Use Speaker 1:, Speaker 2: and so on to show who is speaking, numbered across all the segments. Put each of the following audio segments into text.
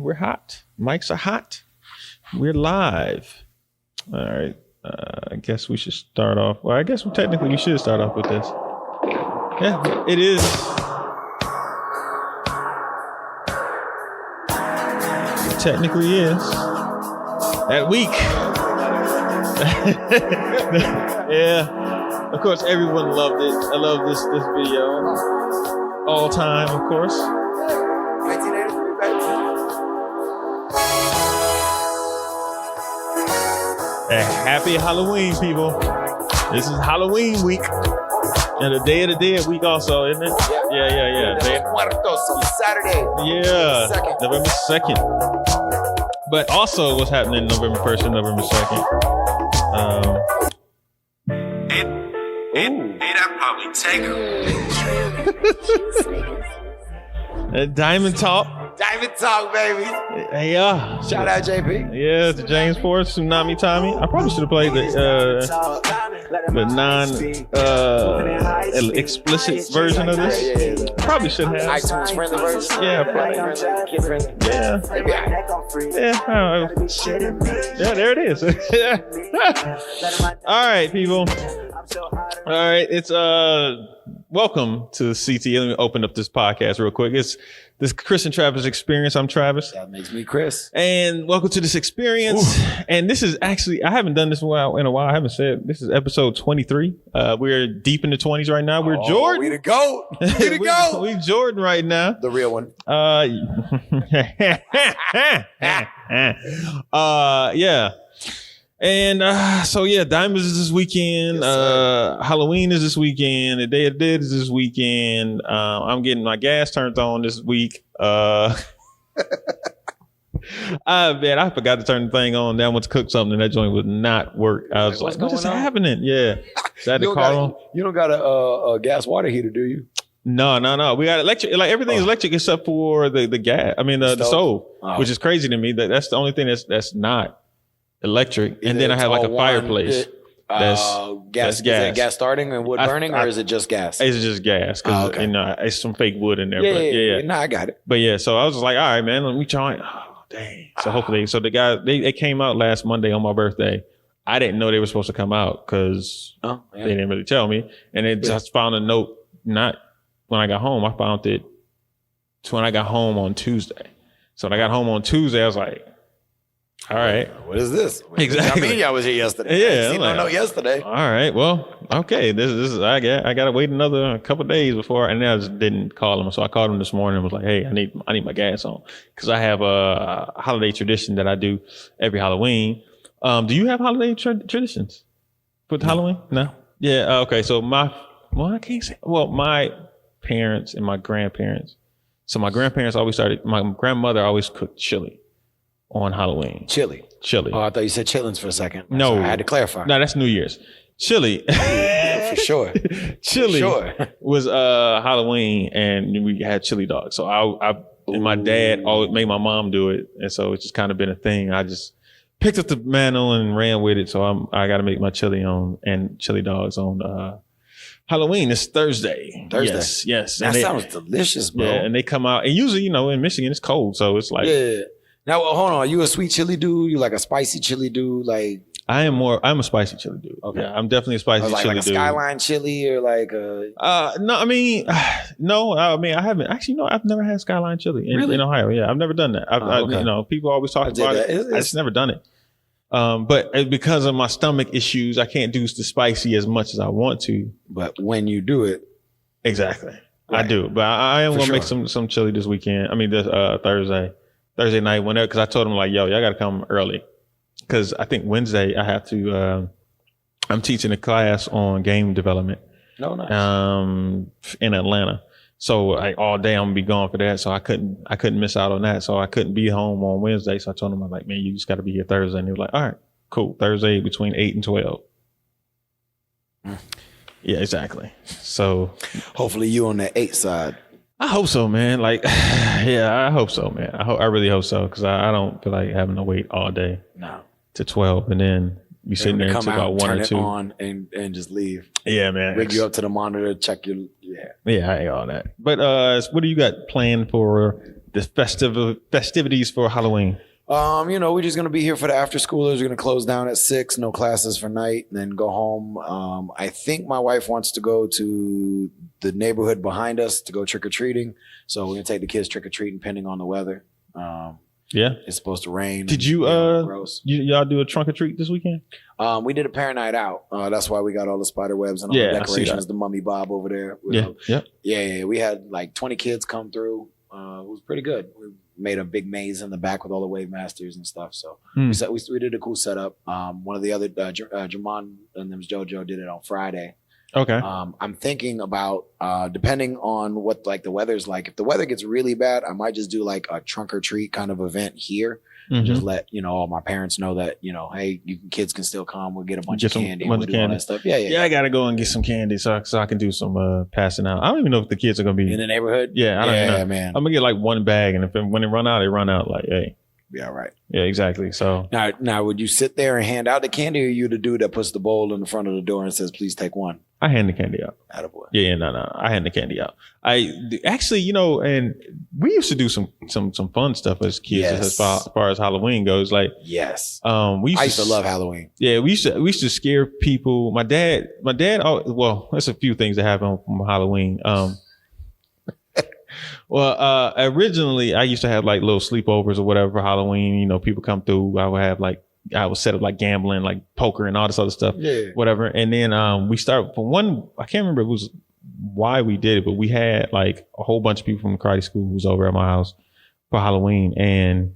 Speaker 1: We're hot. Mics are hot. We're live. All right. I guess we should start off. Well, I guess technically we should start off with this. Yeah, it is. It technically is. That week. Yeah. Of course, everyone loved it. I love this video. All time, of course.
Speaker 2: 1983, baby.
Speaker 1: Happy Halloween, people. This is Halloween week. And the Day of the Dead week also, isn't it? Yeah.
Speaker 2: Day of Muertos, Saturday.
Speaker 1: Yeah,
Speaker 2: November 2nd.
Speaker 1: November 2nd. But also what's happening November 1st and November 2nd.
Speaker 3: That probably take him.
Speaker 1: Diamond Talk.
Speaker 2: Diamond Talk, baby.
Speaker 1: Yeah.
Speaker 2: Shout out, JP.
Speaker 1: Yeah, to James Forrest, Tsunami Tommy. I probably should have played the non-explicit version of this.
Speaker 2: Yeah.
Speaker 1: Probably should have.
Speaker 2: iTunes friendly version.
Speaker 1: Yeah, probably.
Speaker 2: Kid friendly.
Speaker 1: Yeah. Yeah, there it is. All right, people. All right, it's welcome to CT. Let me open up this podcast real quick. It's this Chris and Travis experience. I'm Travis.
Speaker 2: That makes me Chris.
Speaker 1: And welcome to this experience. Ooh. And this is actually, I haven't done this in a while. I haven't said, this is episode 23. We're deep in the 20s right now. We're Jordan.
Speaker 2: We to go. We to go.
Speaker 1: We Jordan right now.
Speaker 2: The real one.
Speaker 1: Yeah. And Diamonds is this weekend. Yes, Halloween is this weekend. The Day of the Dead is this weekend. I'm getting my gas turned on this week. I forgot to turn the thing on. Then I went to cook something and that joint would not work. I was like, what is happening? Yeah. So I had to call him.
Speaker 2: You don't got a gas water heater, do you?
Speaker 1: No. We got electric. Like everything's electric except for the gas. I mean, the stove, which is crazy to me. That's the only thing that's not electric. And then I have like a fireplace. That's gas. Is that
Speaker 2: gas starting and wood burning, or is it just gas?
Speaker 1: It's just gas because it's some fake wood in there.
Speaker 2: Yeah. No, I got it.
Speaker 1: But yeah, so I was just like, all right, man, let me try. Oh, dang. So hopefully, the guys they came out last Monday on my birthday. I didn't know they were supposed to come out because they didn't really tell me. And then just found a note. Not when I got home. I found it when I got home on Tuesday. So when I got home on Tuesday, I was like, all right.
Speaker 2: What is this?
Speaker 1: Exactly.
Speaker 2: I mean, I was here yesterday.
Speaker 1: Yeah.
Speaker 2: I no yesterday.
Speaker 1: All right. Well, okay. This is I got to wait another couple of days before, and then I just didn't call him. So I called him this morning and was like, hey, I need my gas on because I have a holiday tradition that I do every Halloween. Do you have holiday traditions for Halloween? No. Yeah. Okay. So I can't say. Well, my parents and my grandparents. So my grandparents my grandmother always cooked chili on Halloween.
Speaker 2: Chili. Oh, I thought you said chillins for a second.
Speaker 1: No.
Speaker 2: Sorry, I had to clarify.
Speaker 1: No, that's New Year's. Chili.
Speaker 2: Yeah, for sure.
Speaker 1: Chili was Halloween, and we had chili dogs. So and my dad always made my mom do it, and so it's just kind of been a thing. I just picked up the mantle and ran with it. So I got to make my chili dogs on Halloween. It's Thursday. Yes.
Speaker 2: That sounds delicious, bro.
Speaker 1: Yeah, and they come out, and usually, in Michigan it's cold, so it's like
Speaker 2: Now, hold on. Are you a sweet chili dude? You like a spicy chili dude? Like
Speaker 1: I'm a spicy chili dude. Okay. Yeah, I'm definitely a spicy chili dude.
Speaker 2: Like a Skyline chili or like a...
Speaker 1: No, I haven't. Actually, no, I've never had Skyline chili in Ohio. Yeah, I've never done that. People always talk about it. I just never done it. But because of my stomach issues, I can't do the spicy as much as I want to.
Speaker 2: But when you do it...
Speaker 1: Exactly. Right. I do. But I am going to make some chili this weekend. I mean, this Thursday night, whenever, because I told them like, yo, y'all got to come early. Because I think Wednesday I have to, I'm teaching a class on game development.
Speaker 2: No, nice.
Speaker 1: In Atlanta. So like all day I'm gonna be gone for that. So I couldn't miss out on that. So I couldn't be home on Wednesday. So I told them, I'm like, man, you just got to be here Thursday. And they were like, all right, cool. Thursday between 8 and 12. Yeah, exactly. So
Speaker 2: hopefully you on the 8 side.
Speaker 1: I hope so, man. Like, yeah, I hope so, man. I really hope so, because I don't feel like having to wait all day to 12 and then be sitting there until about 1 or 2.
Speaker 2: Turn it on and just leave.
Speaker 1: Yeah, man.
Speaker 2: Rig you up to the monitor, check your,
Speaker 1: Yeah, I ain't all that. But what do you got planned for the festivities for Halloween?
Speaker 2: We're just gonna be here for the after schoolers. We're gonna close down at 6, no classes for night, and then go home. I think my wife wants to go to the neighborhood behind us to go trick or treating. So we're gonna take the kids trick or treating, depending on the weather.
Speaker 1: Yeah,
Speaker 2: it's supposed to rain.
Speaker 1: Did you y'all do a trunk or treat this weekend?
Speaker 2: We did a parent night out. That's why we got all the spider webs and all the decorations. The mummy Bob over there. Yeah. We had like 20 kids come through. It was pretty good. We made a big maze in the back with all the wave masters and stuff. So we did a cool setup. One of the other Jamon and them's JoJo did it on Friday.
Speaker 1: Okay.
Speaker 2: I'm thinking about depending on what like the weather's like. If the weather gets really bad, I might just do like a trunk or treat kind of event here. Just let all my parents know that hey, kids can still come. We'll get a bunch of candy. All that stuff. Yeah.
Speaker 1: I gotta go and get some candy so I can do some passing out. I don't even know if the kids are gonna be
Speaker 2: in the neighborhood.
Speaker 1: Yeah, I don't know,
Speaker 2: man.
Speaker 1: I'm gonna get like one bag, and when they run out, they run out. Like, hey,
Speaker 2: yeah, right.
Speaker 1: Yeah, exactly. So
Speaker 2: now, would you sit there and hand out the candy, or are you the dude that puts the bowl in the front of the door and says, "Please take one"?
Speaker 1: I hand the candy out.
Speaker 2: Attaboy.
Speaker 1: Yeah, no. I hand the candy out. I actually, and we used to do some fun stuff as kids as far as Halloween goes. Like,
Speaker 2: yes,
Speaker 1: I
Speaker 2: used to love Halloween.
Speaker 1: Yeah, we used to scare people. My dad. Well, there's a few things that happen from Halloween. Originally I used to have like little sleepovers or whatever for Halloween. People come through. I would set up like gambling, like poker and all this other stuff, whatever. And then we start for one. I can't remember why we did it, but we had like a whole bunch of people from the karate school who was over at my house for Halloween, and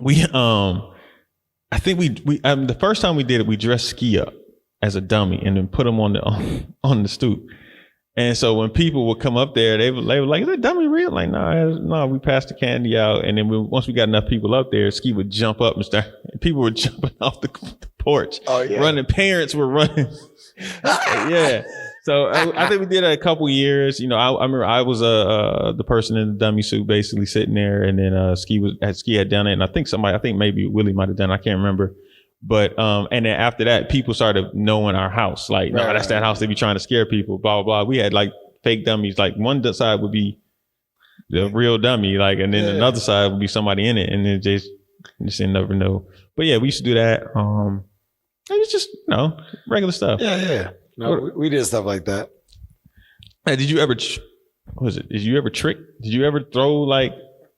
Speaker 1: we I think we the first time we did it, we dressed Ski up as a dummy and then put him on the stoop. And so when people would come up there, they were like, "Is that dummy real?" Like, no, we passed the candy out. And then once we got enough people up there, Ski would jump up and start. People were jumping off the porch. Oh, yeah. Running. Parents were running. Yeah. So I think we did it a couple years. I remember I was the person in the dummy suit basically sitting there. And then Ski had done it. And I think maybe Willie might have done it. I can't remember. But and then after that, people started knowing our house. Like, no, that's that house they be trying to scare people. Blah blah blah. We had like fake dummies. Like one side would be the real dummy, like, and then another side would be somebody in it, and then just never know. But yeah, we used to do that. It was just regular stuff.
Speaker 2: Yeah. No, we did stuff like that.
Speaker 1: Hey, did you ever? What was it? Did you ever trick? Did you ever throw like?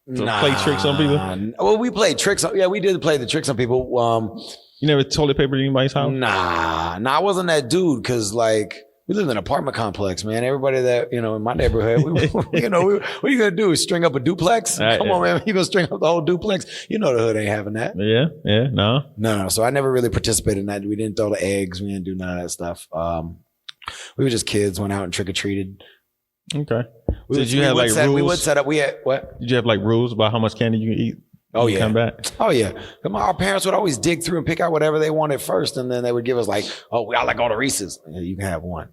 Speaker 1: Play tricks on people?
Speaker 2: Well, we played tricks. Yeah, we did play the tricks on people.
Speaker 1: You never toilet papered anybody's house?
Speaker 2: Nah, I wasn't that dude because like we lived in an apartment complex, man. Everybody that in my neighborhood, what are you gonna do? String up a duplex? Come on, man. You gonna string up the whole duplex? The hood ain't having that.
Speaker 1: Yeah, no.
Speaker 2: So I never really participated in that. We didn't throw the eggs. We didn't do none of that stuff. We were just kids. Went out and trick or treated.
Speaker 1: Okay. Did you have like rules?
Speaker 2: We would set up. We had what?
Speaker 1: Did you have like rules about how much candy you can eat?
Speaker 2: Oh yeah.
Speaker 1: Come back.
Speaker 2: Oh yeah. Our parents would always dig through and pick out whatever they wanted first, and then they would give us like, "Oh, I like all the Reese's. Yeah, you can have one."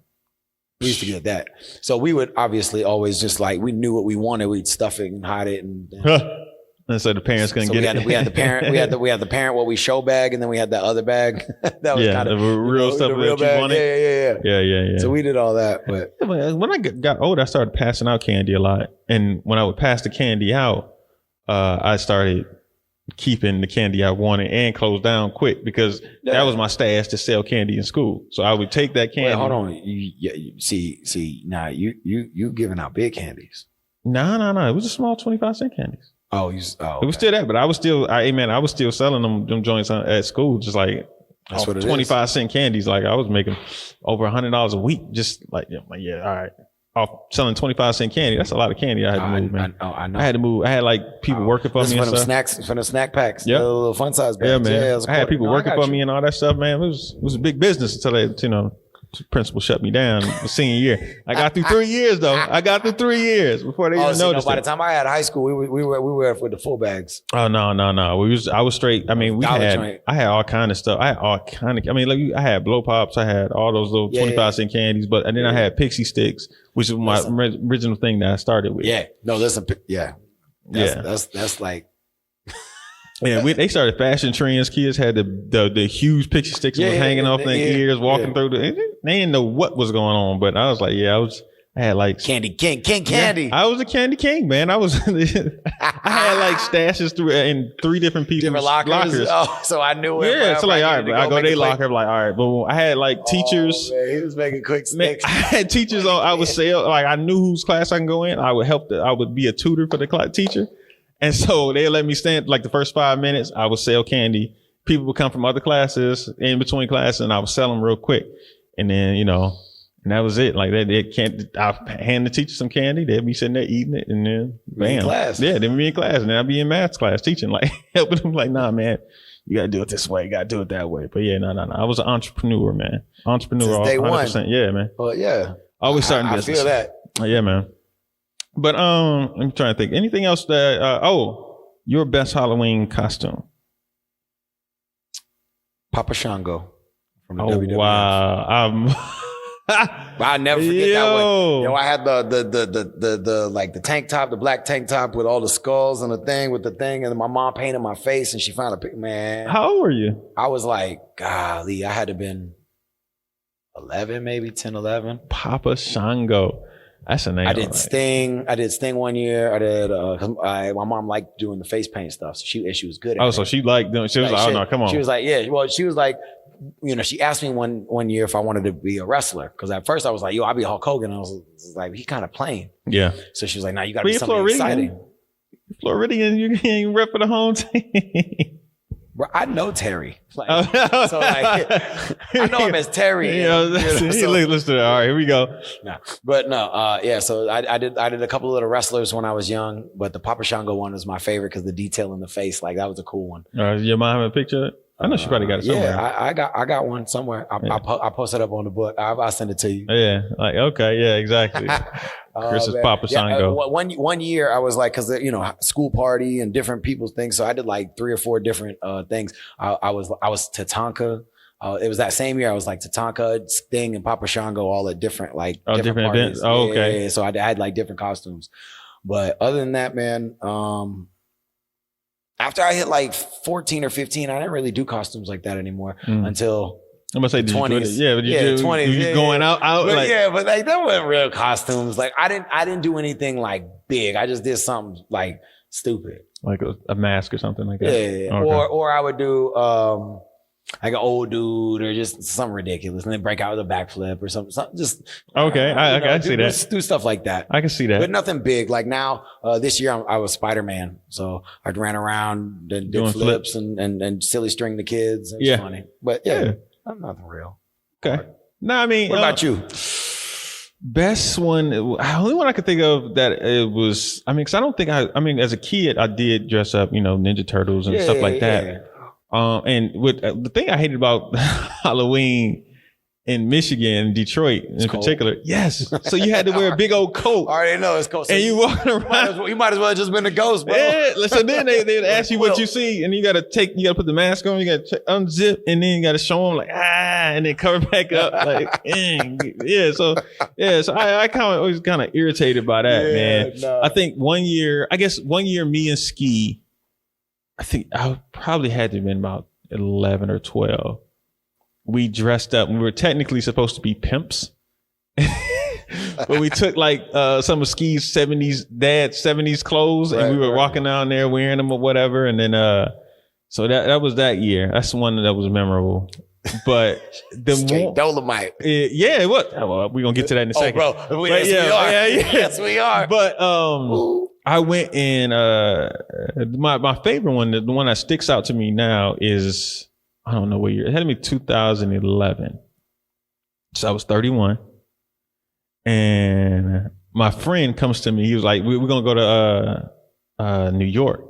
Speaker 2: We used to get that. So we would obviously always just like we knew what we wanted. We'd stuff it and hide it, and
Speaker 1: so the parents couldn't get it.
Speaker 2: We had the parent. We had the parent what we show bag, and then we had that other bag. That was kind of
Speaker 1: the real stuff. The real bag. You wanted. Yeah.
Speaker 2: So we did all that, but
Speaker 1: when I got older, I started passing out candy a lot, and when I would pass the candy out, I started keeping the candy I wanted and closed down quick because that was my stash to sell candy in school. So I would take that candy.
Speaker 2: Wait, hold on. You see, now you giving out big candies.
Speaker 1: No. It was a small 25-cent candies.
Speaker 2: Oh, okay.
Speaker 1: It was still that, but I was still selling them joints at school, just like
Speaker 2: that's what it
Speaker 1: 25-cent candies. Like I was making over $100 a week, just like all right. Off selling 25-cent candy. That's a lot of candy I had to move, man. I know. I had to move. I had like people working for me and stuff.
Speaker 2: Snacks, from the snack packs. Yeah. The little fun size bags.
Speaker 1: Yeah, man. I had people working for me and all that stuff, man. It was a big business until they, principal shut me down the senior year. I got through 3 years though. I got through 3 years before they even noticed.
Speaker 2: By the time I had high school, we were with the full bags.
Speaker 1: Oh no. I was straight. I mean, I had all kind of stuff. I had blow pops. I had all those little 25-cent candies, and then I had pixie sticks, which is my original thing that I started with.
Speaker 2: Yeah. No, listen. Yeah. That's like.
Speaker 1: Yeah, they started fashion trends. Kids had the huge pixie sticks hanging off their ears, walking through they didn't know what was going on. But I was like, I I had like
Speaker 2: Candy King Candy.
Speaker 1: Yeah, I was a Candy King, man. I was. I had like stashes in 3 different people's
Speaker 2: different lockers. Oh, so I knew it.
Speaker 1: Yeah, so like, all right, I go to their locker. I'm like, all right, but I had like teachers.
Speaker 2: Man, he was making quick sticks.
Speaker 1: I had teachers on. I would say like I knew whose class I can go in. I would help. I would be a tutor for the teacher, and so they let me stand like the first 5 minutes. I would sell candy. People would come from other classes in between classes, and I would sell them real quick, and then and that was it. Like I'll hand the teacher some candy. They'd be sitting there eating it, and then bam. Yeah, they'd be in class, and then I'd be in math class teaching, like helping them. Like, nah, man, you gotta do it this way. You gotta do it that way. But yeah, no. I was an entrepreneur, man. Entrepreneur,
Speaker 2: day
Speaker 1: 100%.
Speaker 2: One.
Speaker 1: Yeah, man.
Speaker 2: Well, yeah.
Speaker 1: Always starting business.
Speaker 2: I feel that.
Speaker 1: Yeah, man. But I'm trying to think. Anything else that? Your best Halloween costume.
Speaker 2: Papa Shango from the
Speaker 1: WWF. Wow.
Speaker 2: I'll never forget that one. I had the like the tank top, the black tank top with all the skulls and the thing with the thing, and my mom painted my face, and she found a pic. Man,
Speaker 1: how old were you?
Speaker 2: I was like, golly, I had to been 11, maybe 10, 11.
Speaker 1: Papa Shango. That's a name.
Speaker 2: I did Sting. I did Sting one year. I did. My mom liked doing the face paint stuff, so she was good at it.
Speaker 1: Oh, so she liked doing. She was like, oh no, come on.
Speaker 2: She was like, yeah. Well, she was like, she asked me one year if I wanted to be a wrestler, because at first I was like, yo, I'll be Hulk Hogan. I was like, he kind of plain.
Speaker 1: Yeah.
Speaker 2: So she was like, nah, you got to be something exciting.
Speaker 1: Floridian, you can't rep for the home team.
Speaker 2: Bro, I know Terry. So I know him as Terry.
Speaker 1: Listen to that. All right, here we go.
Speaker 2: Yeah. So I did a couple of the wrestlers when I was young, but the Papa Shango one was my favorite because the detail in the face, like that was a cool one.
Speaker 1: Your mom have a picture of it? I know she probably got it somewhere.
Speaker 2: Yeah, I got one somewhere. I posted up on the book. I'll send it to you.
Speaker 1: Yeah, like okay, yeah, exactly. Chris's Papa Shango.
Speaker 2: One year I was like, because school party and different people's things, so I did like 3 or 4 different things. I was Tatanka. It was that same year I was like Tatanka, Sting, and Papa Shango all at different different
Speaker 1: events. Oh, okay.
Speaker 2: Yeah, so I had like different costumes, but other than that, man. After I hit like 14 or 15, I didn't really do costumes like that anymore until
Speaker 1: I'm gonna say
Speaker 2: 20s.
Speaker 1: Yeah, but you 20s. Going out.
Speaker 2: But
Speaker 1: like,
Speaker 2: but like that wasn't real costumes. Like I didn't do anything like big. I just did something like stupid,
Speaker 1: like a mask or something like that.
Speaker 2: Yeah. Okay. Or I would do like an old dude or just something ridiculous, and then break out with a backflip or something just
Speaker 1: okay. I can see that.
Speaker 2: Do stuff like that.
Speaker 1: I can see that,
Speaker 2: but nothing big. Like now, this year I was Spider-Man, so I ran around and did flips and silly string the kids. It was funny, but nothing real.
Speaker 1: Okay. No, I mean,
Speaker 2: what about you?
Speaker 1: Best one, the only one I could think of that it was. I mean, because I don't think as a kid I did dress up, Ninja Turtles and stuff like that.
Speaker 2: Yeah.
Speaker 1: And with the thing I hated about Halloween in Michigan, Detroit in particular, yes. So you had to wear a big old coat.
Speaker 2: I already know it's cold. So
Speaker 1: and you walking around.
Speaker 2: You might as well have just been a ghost, bro.
Speaker 1: Yeah. So then they'd ask you what you see, and you got to put the mask on, you got to unzip, and then you got to show them like, and then cover back up. Like, yeah. So I always kind of irritated by that, man. No. I think one year, me and Ski, I think I probably had to have been about 11 or 12. We dressed up. We were technically supposed to be pimps. But we took like some of Ski's 70s clothes, and we were walking down there wearing them or whatever. And then so that was that year. That's the one that was memorable. But the
Speaker 2: Straight Dolomite.
Speaker 1: Yeah, what? Well, we're gonna get to that in a second.
Speaker 2: Oh, bro. We are. Yes, we are.
Speaker 1: But I went in my favorite one, the one that sticks out to me now is, I don't know what year. It had to be 2011. So I was 31. And my friend comes to me. He was like, we're going to go to New York.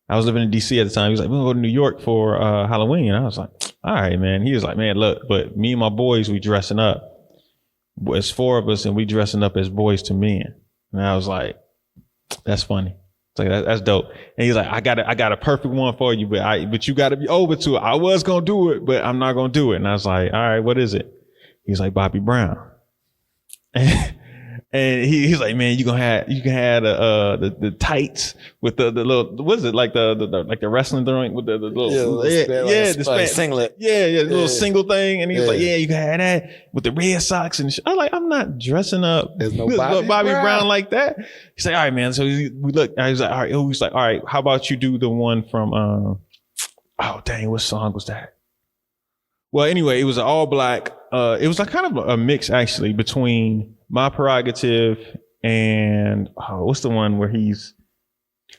Speaker 1: I was living in DC at the time. He was like, we're going to go to New York for Halloween. And I was like, all right, man. He was like, man, look, but me and my boys, we dressing up. It's 4 of us, and we dressing up as boys to men. And I was like, that's funny. It's like, that's dope. And he's like, I got a perfect one for you, but you got to be over to it. I was going to do it, but I'm not going to do it. And I was like, all right, what is it? He's like, Bobby Brown. And And he's like, man, you can have the tights with the little, what is it, like the wrestling joint with the little
Speaker 2: the singlet.
Speaker 1: The little single thing. And he's like, yeah, you can have that with the red socks and shit. I'm like, I'm not dressing up
Speaker 2: There's no
Speaker 1: Bobby Brown like that. He's like, all right, man. So we look. I was like, all right. He's like, all right. How about you do the one from? Oh dang, what song was that? Well, anyway, it was all black. It was like kind of a mix actually between My Prerogative and what's the one where he's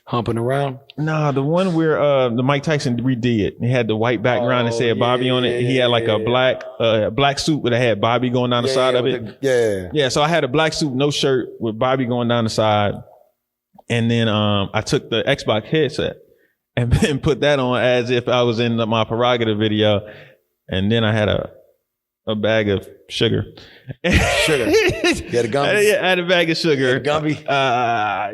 Speaker 2: humping around?
Speaker 1: Nah, the one where the Mike Tyson redid it. He had the white background and said Bobby on it. He had like a black suit that had Bobby going down the side of it. Yeah. So I had a black suit, no shirt, with Bobby going down the side, and then I took the Xbox headset and then put that on as if I was in My Prerogative video, and then I had a bag of sugar.
Speaker 2: Sugar. You had a Gumby?
Speaker 1: Yeah, I had a bag of sugar.
Speaker 2: Gumby?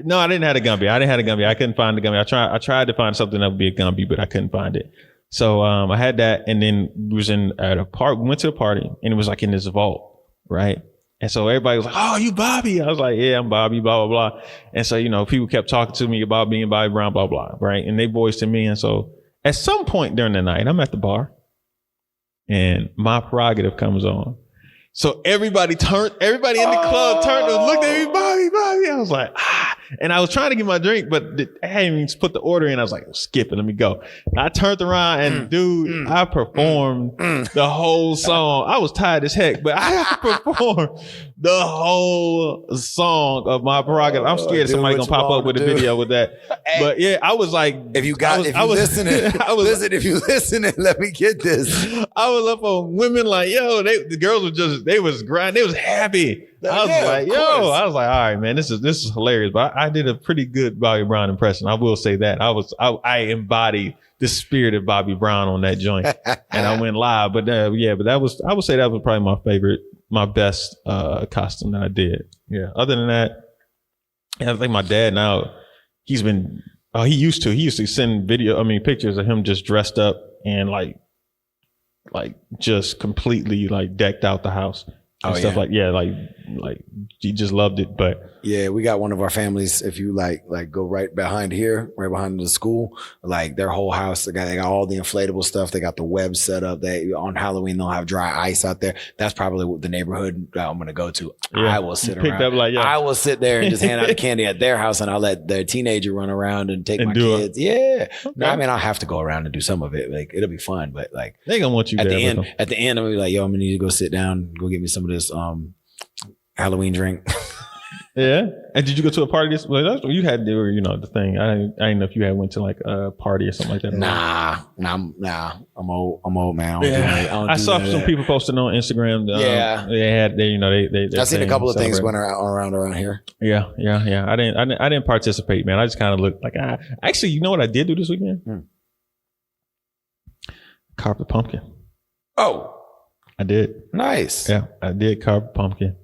Speaker 1: No, I didn't have a Gumby. I couldn't find the Gumby. I tried to find something that would be a Gumby, but I couldn't find it. So I had that, and then we was at a park. We went to a party, and it was like in this vault, right? And so everybody was like, "Oh, you Bobby?" I was like, "Yeah, I'm Bobby." Blah blah blah. And so people kept talking to me about being Bobby Brown, blah blah, right? And they voiced to me. And so at some point during the night, I'm at the bar, and My Prerogative comes on. So everybody in the club turned and looked at me, Bobby. I was like, and I was trying to get my drink, but I hadn't even put the order in. I was like, skip it, let me go. And I turned around and I performed the whole song. I was tired as heck, but I performed the whole song of My Prerogative. I'm scared somebody's gonna pop up with a video with that. But yeah, I was like,
Speaker 2: if you listening, let me get this.
Speaker 1: I was up on women like, yo, the girls were they was grinding, they was happy. I was like, all right, man, this is hilarious. But I did a pretty good Bobby Brown impression. I will say that. I embodied the spirit of Bobby Brown on that joint, and I went live. But I would say that was probably my best costume that I did. Yeah. Other than that, I think my dad now, he used to send pictures of him just dressed up and like just completely like decked out the house. And stuff like he just loved it. But
Speaker 2: yeah, we got one of our families. If you like go right behind the school, like their whole house, they got all the inflatable stuff. They got the web set up. On Halloween they'll have dry ice out there. That's probably the neighborhood I'm gonna go to. Yeah. I will sit around. I will sit there and just hand out the candy at their house, and I'll let their teenager run around and take my kids. Yeah. Okay. No, I mean I'll have to go around and do some of it. Like it'll be fun, but like
Speaker 1: they gonna want you
Speaker 2: at
Speaker 1: there.
Speaker 2: At the end, I'm gonna be like, yo, I'm gonna need to go sit down, go get me some of this Halloween drink.
Speaker 1: Yeah. And did you go to a party you had the thing. I didn't know if you had went to like a party or something like that.
Speaker 2: Nah. I'm old, man.
Speaker 1: I saw some people posting on Instagram. They
Speaker 2: I've seen a couple of things going around here.
Speaker 1: Yeah. I didn't participate, man. I just kind of looked like actually, you know what I did do this weekend? Carved a pumpkin.
Speaker 2: Oh. I
Speaker 1: did.
Speaker 2: Nice.
Speaker 1: Yeah, I did carve a pumpkin.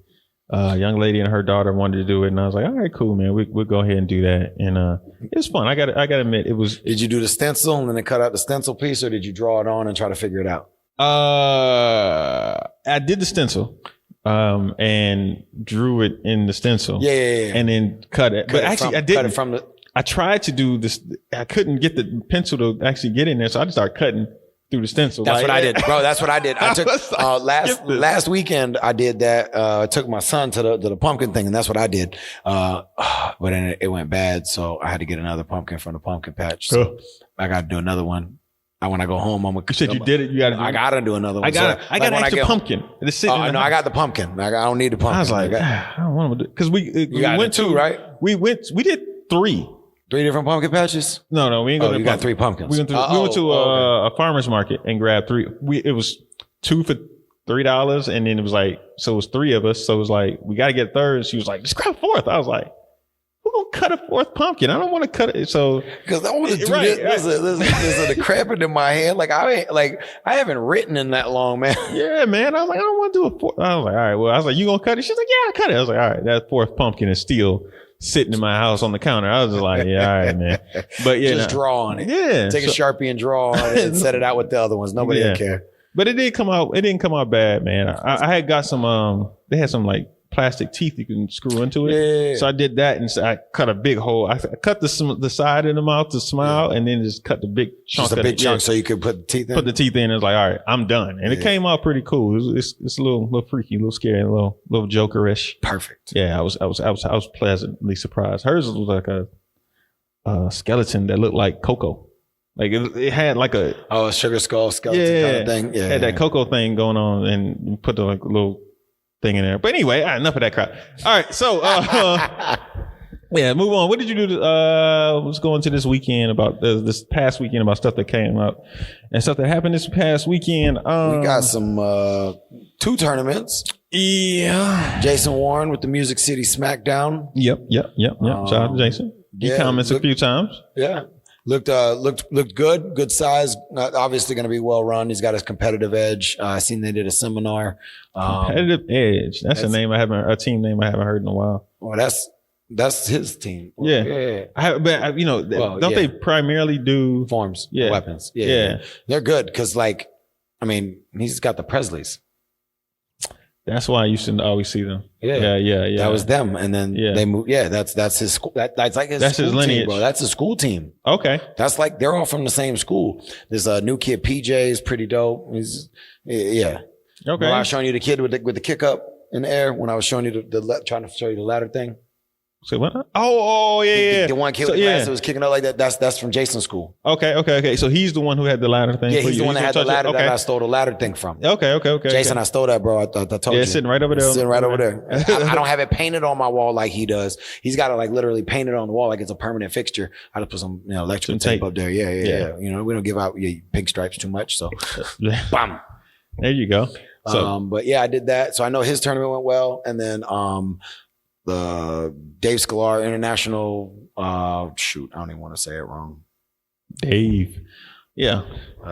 Speaker 1: A young lady and her daughter wanted to do it, and I was like, all right, cool, man. We'll go ahead and do that. And it was fun. I gotta admit, it was.
Speaker 2: Did you do the stencil and then cut out the stencil piece, or did you draw it on and try to figure it out?
Speaker 1: I did the stencil and drew it in the stencil.
Speaker 2: Yeah.
Speaker 1: And then cut it. But actually, I didn't. Cut it from the. I tried to do this. I couldn't get the pencil to actually get in there, so I just started cutting through the stencil.
Speaker 2: That's what I did, bro. That's what I did. I took last weekend. I did that. I took my son to the pumpkin thing, and that's what I did. But then it went bad, so I had to get another pumpkin from the pumpkin patch. So I got to do another one. When I go home, I'm gonna.
Speaker 1: You said you did it. You got to.
Speaker 2: I got to do another one.
Speaker 1: I got an extra pumpkin. It's sitting.
Speaker 2: I got the pumpkin. I don't need the pumpkin.
Speaker 1: I was like, I don't want to do because we went
Speaker 2: two, right?
Speaker 1: We did 3.
Speaker 2: 3 different pumpkin patches?
Speaker 1: No, we ain't going to.
Speaker 2: You got 3 pumpkins.
Speaker 1: We went to a farmer's market and grabbed 3. It was 2 for $3, and then it was like, so it was 3 of us. So it was like, we got to get a third. She was like, just grab a 4th. I was like, who gonna cut a 4th pumpkin? I don't want to cut it. So
Speaker 2: because I want to do this. There's a cramping in my head. I haven't written in that long, man.
Speaker 1: Yeah, man. I was like, I don't want to do a 4th. I was like, all right. Well, I was like, you gonna cut it? She's like, yeah, I'll cut it. I was like, all right, that 4th pumpkin is still sitting in my house on the counter. I was just like, yeah, all right, man. But yeah,
Speaker 2: just draw on it.
Speaker 1: Yeah,
Speaker 2: take a Sharpie and draw on it and set it out with the other ones. Nobody would care.
Speaker 1: But it didn't come out. It didn't come out bad, man. I had got some. They had some like plastic teeth you can screw into it.
Speaker 2: Yeah.
Speaker 1: So I did that, and so I cut a big hole. I cut the side of the mouth to smile, and then just cut the big chunk.
Speaker 2: Just a big chunk, so you could put the teeth in.
Speaker 1: Put the teeth in. And it's like, all right, I'm done, and it came out pretty cool. It's a little freaky, a little scary, a little Jokerish.
Speaker 2: Perfect.
Speaker 1: Yeah, I was pleasantly surprised. Hers was like a skeleton that looked like Coco. Like it had like a
Speaker 2: sugar skull skeleton kind of thing. Yeah,
Speaker 1: had that Coco thing going on, and you put the like little thing in there. But anyway, enough of that crap. All right, so yeah, move on. What did you do? Let's go into this weekend about this past weekend about stuff that came up and stuff that happened this past weekend. We
Speaker 2: got some 2 tournaments.
Speaker 1: Yeah,
Speaker 2: Jason Warren with the Music City Smackdown.
Speaker 1: Yep. Shout out to Jason. He comments a few times.
Speaker 2: Yeah. Looked good. Good size. Obviously going to be well run. He's got his competitive edge. I seen they did a seminar.
Speaker 1: Competitive edge. That's a team name I haven't heard in a while.
Speaker 2: Well, that's his team.
Speaker 1: Yeah.
Speaker 2: Yeah.
Speaker 1: Don't they primarily do
Speaker 2: forms?
Speaker 1: Yeah.
Speaker 2: Weapons. Yeah. They're good because, he's got the Presleys.
Speaker 1: That's why I used to always see them. Yeah.
Speaker 2: That was them, and then they moved. Yeah, that's his school. That's like his school
Speaker 1: lineage,
Speaker 2: team, bro. That's a school team.
Speaker 1: Okay,
Speaker 2: that's like they're all from the same school. There's a new kid, PJ, is pretty dope. He's okay. When I was showing you the kid with the kick up in the air, when I was showing you trying to show you the ladder thing.
Speaker 1: So what? Oh, yeah.
Speaker 2: The one kid with the glasses that was kicking up like that. That's from Jason's school.
Speaker 1: Okay. So he's the one who had the ladder thing.
Speaker 2: Yeah, he's the one that had the ladder that I stole the ladder thing from.
Speaker 1: Okay.
Speaker 2: Jason, I stole that, bro. I told you.
Speaker 1: Yeah, it's sitting right over there.
Speaker 2: I don't have it painted on my wall like he does. He's got it like literally painted on the wall like it's a permanent fixture. I just put some electrical tape up there. Yeah. We don't give out pink stripes too much, so bam.
Speaker 1: There you go. So,
Speaker 2: but yeah, I did that. So I know his tournament went well, and then the Dave Scalar International, I don't even want to say it wrong.
Speaker 1: Dave. Yeah.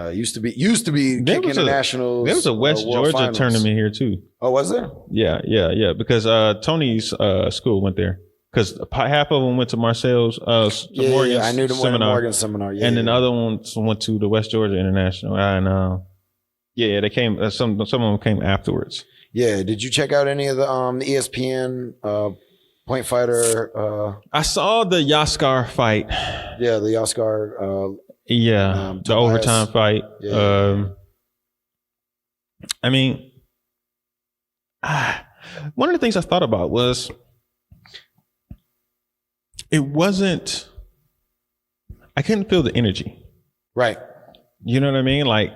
Speaker 2: Used to be Kick International.
Speaker 1: There was a West Georgia finals. Tournament here too.
Speaker 2: Oh, was there?
Speaker 1: Yeah. Because Tony's school went there. Because half of them went to Marcel's Morgan's
Speaker 2: I knew the Morgan seminar. Yeah,
Speaker 1: and then the other ones went to the West Georgia International. And they came. Some of them came afterwards. Yeah.
Speaker 2: Did you check out any of the ESPN Point Fighter?
Speaker 1: I saw the Yaskar fight.
Speaker 2: Yeah, the Yaskar.
Speaker 1: The overtime fight.
Speaker 2: Yeah.
Speaker 1: I mean, one of the things I thought about was I couldn't feel the energy.
Speaker 2: Right.
Speaker 1: You know what I mean? Like,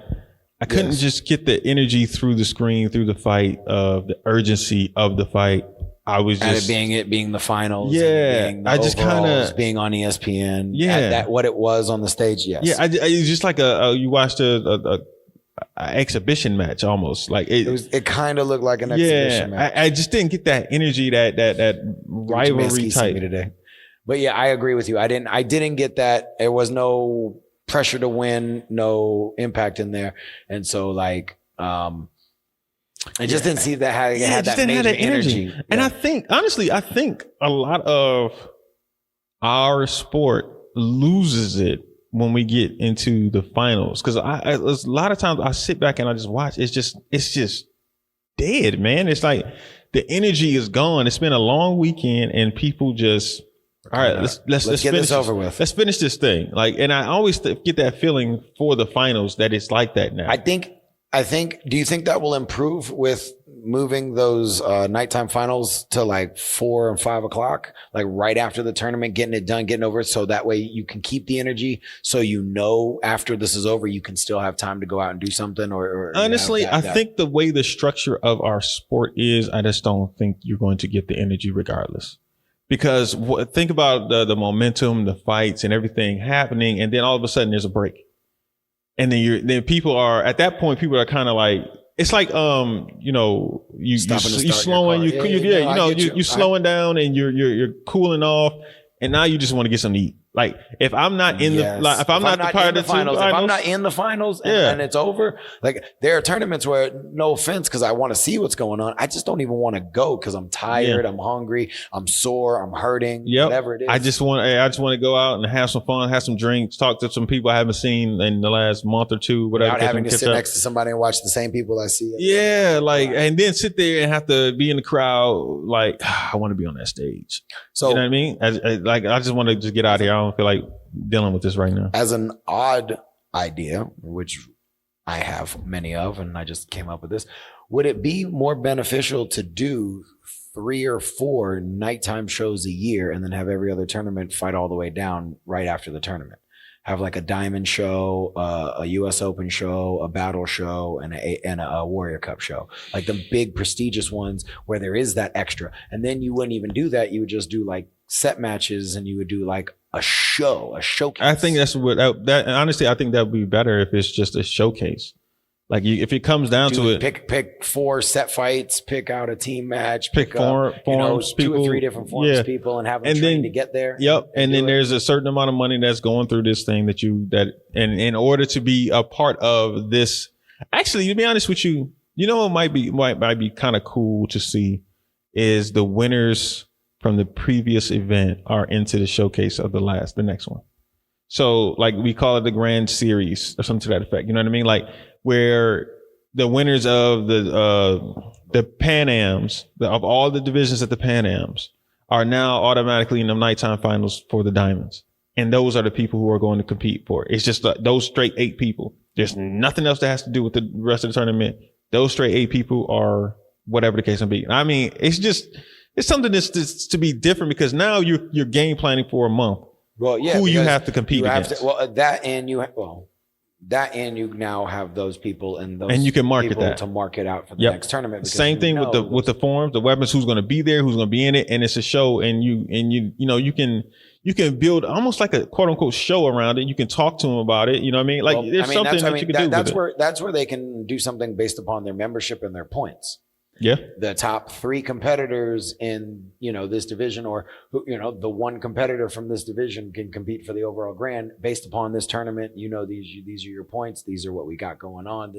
Speaker 1: I couldn't just get the energy through the screen, through the fight, of the urgency of the fight. I was just
Speaker 2: it being the finals.
Speaker 1: Yeah,
Speaker 2: I just kind of being on ESPN.
Speaker 1: Yeah,
Speaker 2: what it was on the stage. Yes.
Speaker 1: Yeah, it's just like you watched a exhibition match almost. Like
Speaker 2: it kind of looked like an exhibition match.
Speaker 1: I just didn't get that energy, that rivalry type
Speaker 2: today. But yeah, I agree with you. I didn't get that. There was no pressure to win, no impact in there, and so I just didn't see that it had that major energy. Yeah.
Speaker 1: And I think a lot of our sport loses it when we get into the finals. Because a lot of times I sit back and I just watch. It's just dead, man. It's like the energy is gone. It's been a long weekend and people just, all right, let's
Speaker 2: get this over with.
Speaker 1: Let's finish this thing. And I always get that feeling for the finals that it's like that now.
Speaker 2: I think, do you think that will improve with moving those nighttime finals to 4 and 5 o'clock, right after the tournament, getting it done, getting over it, so that way you can keep the energy, so after this is over, you can still have time to go out and do something? Or
Speaker 1: honestly, I think the way the structure of our sport is, I just don't think you're going to get the energy regardless. Because think about the momentum, the fights, and everything happening, and then all of a sudden there's a break. And then people are at that point. People are kind of like, it's like you slowing, you're slowing down and you're cooling off, and now you just want to get something to eat. Like if I'm not in if I'm not the part of the
Speaker 2: finals, if I'm not in the finals and it's over, like there are tournaments where, no offense, because I want to see what's going on, I just don't even want to go because I'm tired, I'm hungry, I'm sore, I'm hurting, whatever it is.
Speaker 1: I just want to go out and have some fun, have some drinks, talk to some people I haven't seen in the last month or two, whatever.
Speaker 2: Without having to sit next to somebody and watch the same people I see.
Speaker 1: And then sit there and have to be in the crowd. Like I want to be on that stage. So you know what I mean? I just want to just get out of here. I don't feel like dealing with this right now.
Speaker 2: As an odd idea, which I have many of, and I just came up with this, would it be more beneficial to do 3 or 4 nighttime shows a year and then have every other tournament fight all the way down right after the tournament? Have like a Diamond show, a US Open show, a Battle show, and a Warrior Cup show. Like the big prestigious ones where there is that extra. And then you wouldn't even do that. You would just do like set matches, and you would do like a showcase.
Speaker 1: I think that's what that honestly, I think that would be better if it's just a showcase. Like if it comes down to it,
Speaker 2: pick 4 set fights, pick out a team match,
Speaker 1: pick forms,
Speaker 2: 2 or 3 different forms people, and have them train to get there.
Speaker 1: And then there's a certain amount of money that's going through this thing and in order to be a part of this. Actually, to be honest with you, what might be kind of cool to see is the winners from the previous event are into the showcase of the next one. So like we call it the Grand Series or something to that effect. You know what I mean? Like where the winners of the Pan Ams, of all the divisions at the Pan Ams, are now automatically in the nighttime finals for the Diamonds. And those are the people who are going to compete for it. It's just those straight 8 people. There's nothing else that has to do with the rest of the tournament. Those straight 8 people are whatever the case may be. I mean, it's something that's to be different because now you're game planning for a month.
Speaker 2: Well, yeah,
Speaker 1: who you have to compete against.
Speaker 2: That and you now have those people and
Speaker 1: you can market
Speaker 2: people
Speaker 1: that
Speaker 2: to market out for the next tournament.
Speaker 1: Same thing with the forums, the weapons, who's going to be there, who's going to be in it, and it's a show, and you can build almost like a quote unquote show around it. You can talk to them about it. You know what I mean? Like something you can do.
Speaker 2: That's where they can do something based upon their membership and their points.
Speaker 1: Yeah.
Speaker 2: The top 3 competitors in, this division, or the one competitor from this division can compete for the overall grand based upon this tournament. These are your points. These are what we got going on.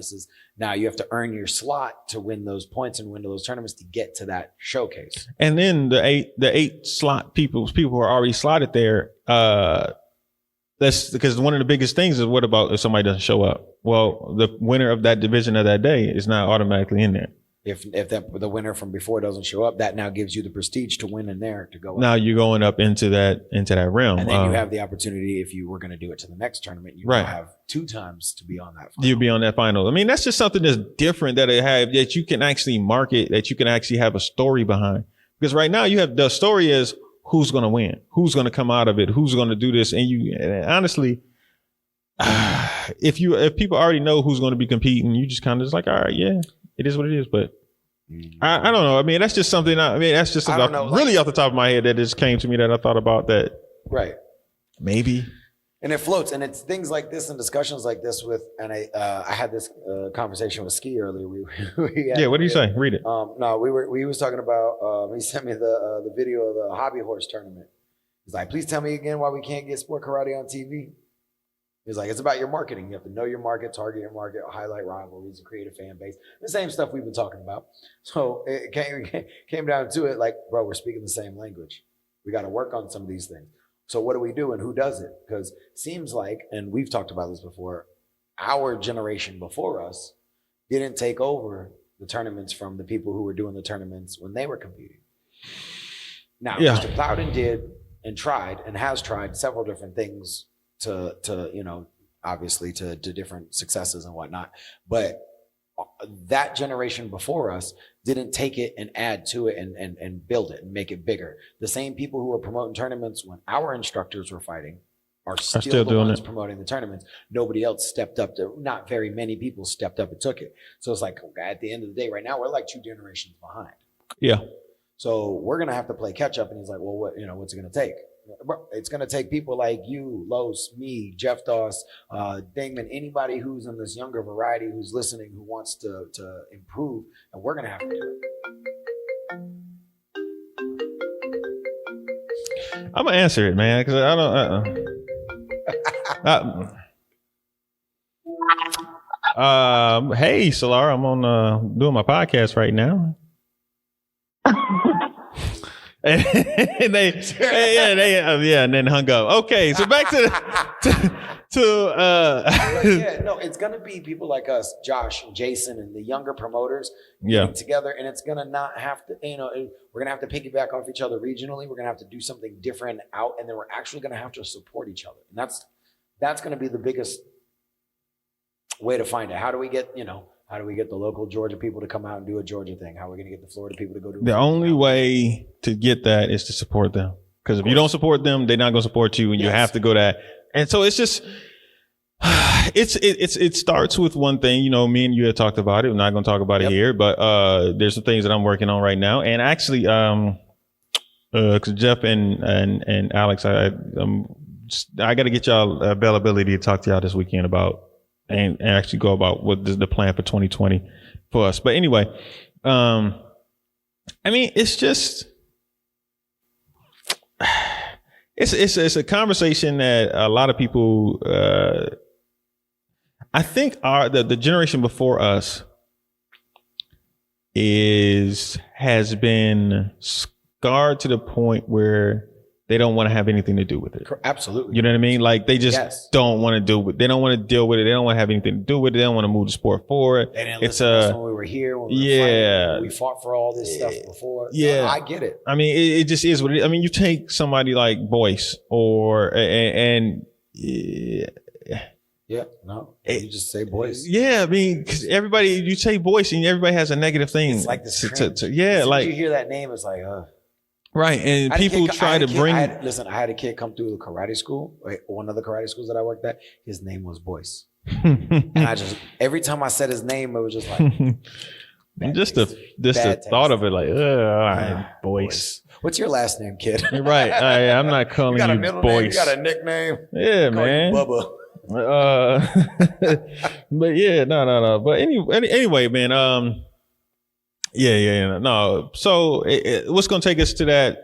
Speaker 2: Now you have to earn your slot to win those points and win those tournaments to get to that showcase.
Speaker 1: And then the eight slot people who are already slotted there, that's because one of the biggest things is, what about if somebody doesn't show up? Well, the winner of that division of that day is not automatically in there.
Speaker 2: If the winner from before doesn't show up, that now gives you the prestige to win in there to go.
Speaker 1: Now you're going up into that realm,
Speaker 2: and then you have the opportunity, if you were going to do it to the next tournament, you will have 2 times to be on that final.
Speaker 1: You'll be on that final. I mean, that's just something that's different that you can actually market, that you can actually have a story behind. Because right now you have the story is who's going to win, who's going to come out of it, who's going to do this, and honestly, if people already know who's going to be competing, you just kind of just like, all right, yeah. It is what it is, but I don't know. I mean, that's just something. That's just really off the top of my head that just came to me that I thought about that.
Speaker 2: Right.
Speaker 1: Maybe.
Speaker 2: And it floats, and it's things like this and discussions like this I had this conversation with Ski earlier.
Speaker 1: What do you say? Read it.
Speaker 2: We was talking about. He sent me the video of the hobby horse tournament. He's like, please tell me again why we can't get sport karate on TV. He's like, it's about your marketing. You have to know your market, target your market, highlight rivalries, and create a fan base. The same stuff we've been talking about. So it came down to it like, bro, we're speaking the same language. We got to work on some of these things. So what do we do and who does it? Because it seems like, and we've talked about this before, our generation before us didn't take over the tournaments from the people who were doing the tournaments when they were competing. Now, Mr. Plowden did and tried and has tried several different things to obviously to different successes and whatnot. But that generation before us didn't take it and add to it and build it and make it bigger. The same people who were promoting tournaments when our instructors were fighting are still the ones promoting the tournaments. Nobody else stepped up not very many people stepped up and took it. So it's like, okay, at the end of the day, right now, we're like 2 generations behind.
Speaker 1: Yeah.
Speaker 2: So we're going to have to play catch up. And he's like, well, what's it going to take? It's going to take people like you, Los, me, Jeff Doss, Dingman, anybody who's in this younger variety, who's listening, who wants to improve, and we're going to have to do
Speaker 1: I'm gonna answer it, man, because I don't. Hey, Solar, I'm on doing my podcast right now. and and then hung up. Okay, so back
Speaker 2: it's gonna be people like us, Josh and Jason and the younger promoters
Speaker 1: getting
Speaker 2: together, and it's gonna not have to, we're gonna have to piggyback off each other regionally. We're gonna have to do something different out, and then we're actually gonna have to support each other, and that's gonna be the biggest way to find it. How do we get the local Georgia people to come out and do a Georgia thing? How are we going to get the Florida people to go do it?
Speaker 1: The only way to get that is to support them. Because if you don't support them, they're not going to support you, and you have to go that. And so it's just, it starts with one thing. Me and you had talked about it. We're not going to talk about it here, but there's some things that I'm working on right now. And actually, because Jeff and Alex, I got to get y'all availability to talk to y'all this weekend about. And actually go about what is the plan for 2020 for us. But anyway, it's just, it's a conversation that a lot of people, I think the generation before us has been scarred to the point where they don't want to have anything to do with it.
Speaker 2: Absolutely.
Speaker 1: You know what I mean? Like they just don't want to do it. They don't want to deal with it. They don't want to have anything to do with it. They don't want to move the sport forward.
Speaker 2: They didn't listen to us when we were here. When we were fighting, we fought for all this stuff before.
Speaker 1: Yeah.
Speaker 2: I get it.
Speaker 1: It just is what it is. You take somebody like Boyce you
Speaker 2: just say Boyce.
Speaker 1: Yeah, because everybody, you say Boyce and everybody has a negative thing.
Speaker 2: It's like this.
Speaker 1: Like
Speaker 2: you hear that name, it's like,
Speaker 1: right, and people try to bring.
Speaker 2: I had a kid come through the karate school, one of the karate schools that I worked at. His name was Boyce, and every time I said his name, it was just like,
Speaker 1: just the thought of it, like, all right, Boyce.
Speaker 2: What's your last name, kid?
Speaker 1: You're right. I'm not calling you, Boyce.
Speaker 2: You got a nickname?
Speaker 1: Yeah, man.
Speaker 2: Bubba.
Speaker 1: But yeah, no. But anyway, man. No. So what's going to take us to that?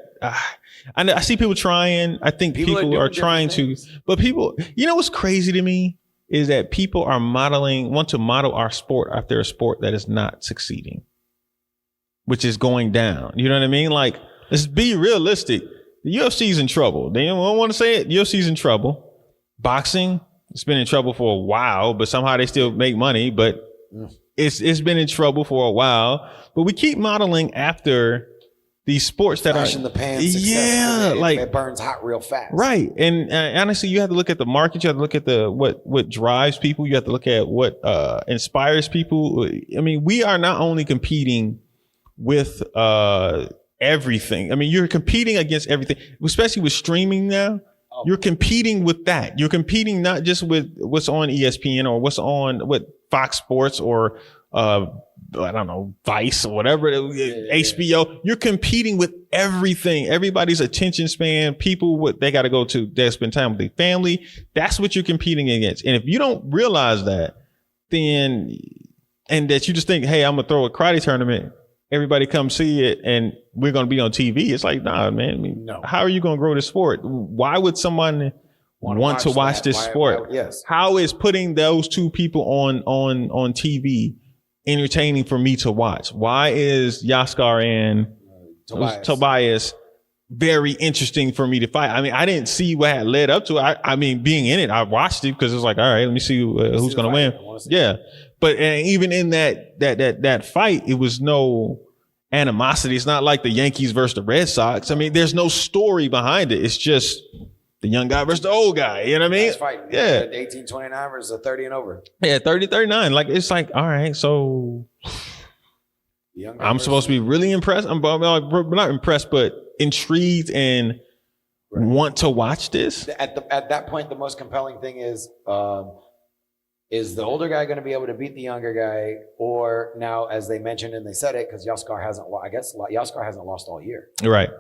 Speaker 1: I see people trying. I think people are trying to. But people, what's crazy to me is that people are want to model our sport after a sport that is not succeeding, which is going down. You know what I mean? Like, let's be realistic. The UFC's in trouble. They don't want to say it. UFC's in trouble. Boxing, it's been in trouble for a while, but somehow they still make money. But it's been in trouble for a while. But we keep modeling after these sports that
Speaker 2: flash in the pan success.
Speaker 1: Yeah,
Speaker 2: it burns hot real fast.
Speaker 1: Right. And honestly, you have to look at the market. You have to look at what drives people. You have to look at what inspires people. We are not only competing with everything. You're competing against everything, especially with streaming now. You're competing with that. You're competing not just with what's on ESPN or what's on Fox Sports or I don't know, Vice or whatever, HBO. You're competing with everything. Everybody's attention span, people, they got to go to, they spend time with their family. That's what you're competing against. And if you don't realize that, then, and that you just think, hey, I'm going to throw a karate tournament, everybody come see it and we're going to be on TV. It's like, nah, man. No. How are you going to grow this sport? Why would someone want to watch this sport?
Speaker 2: Yes.
Speaker 1: How is putting those two people on TV entertaining for me to watch? Why is Yaskar and Tobias very interesting for me to fight? I didn't see what had led up to it. Being in it, I watched it because it's like, all right, let me see who's going to win. Yeah. But even in that fight, it was no animosity. It's not like the Yankees versus the Red Sox. There's no story behind it. It's just the young guy versus the old guy. You know what I mean?
Speaker 2: Fight.
Speaker 1: Yeah.
Speaker 2: 18-29 versus 30 and over.
Speaker 1: Yeah, 30-39. Like, it's like, all right, so I'm supposed to be really impressed. I'm not impressed, but intrigued and want to watch this.
Speaker 2: At that point, the most compelling thing is the older guy going to be able to beat the younger guy? Or now, as they mentioned and they said it, because Yaskar hasn't lost all year.
Speaker 1: Right.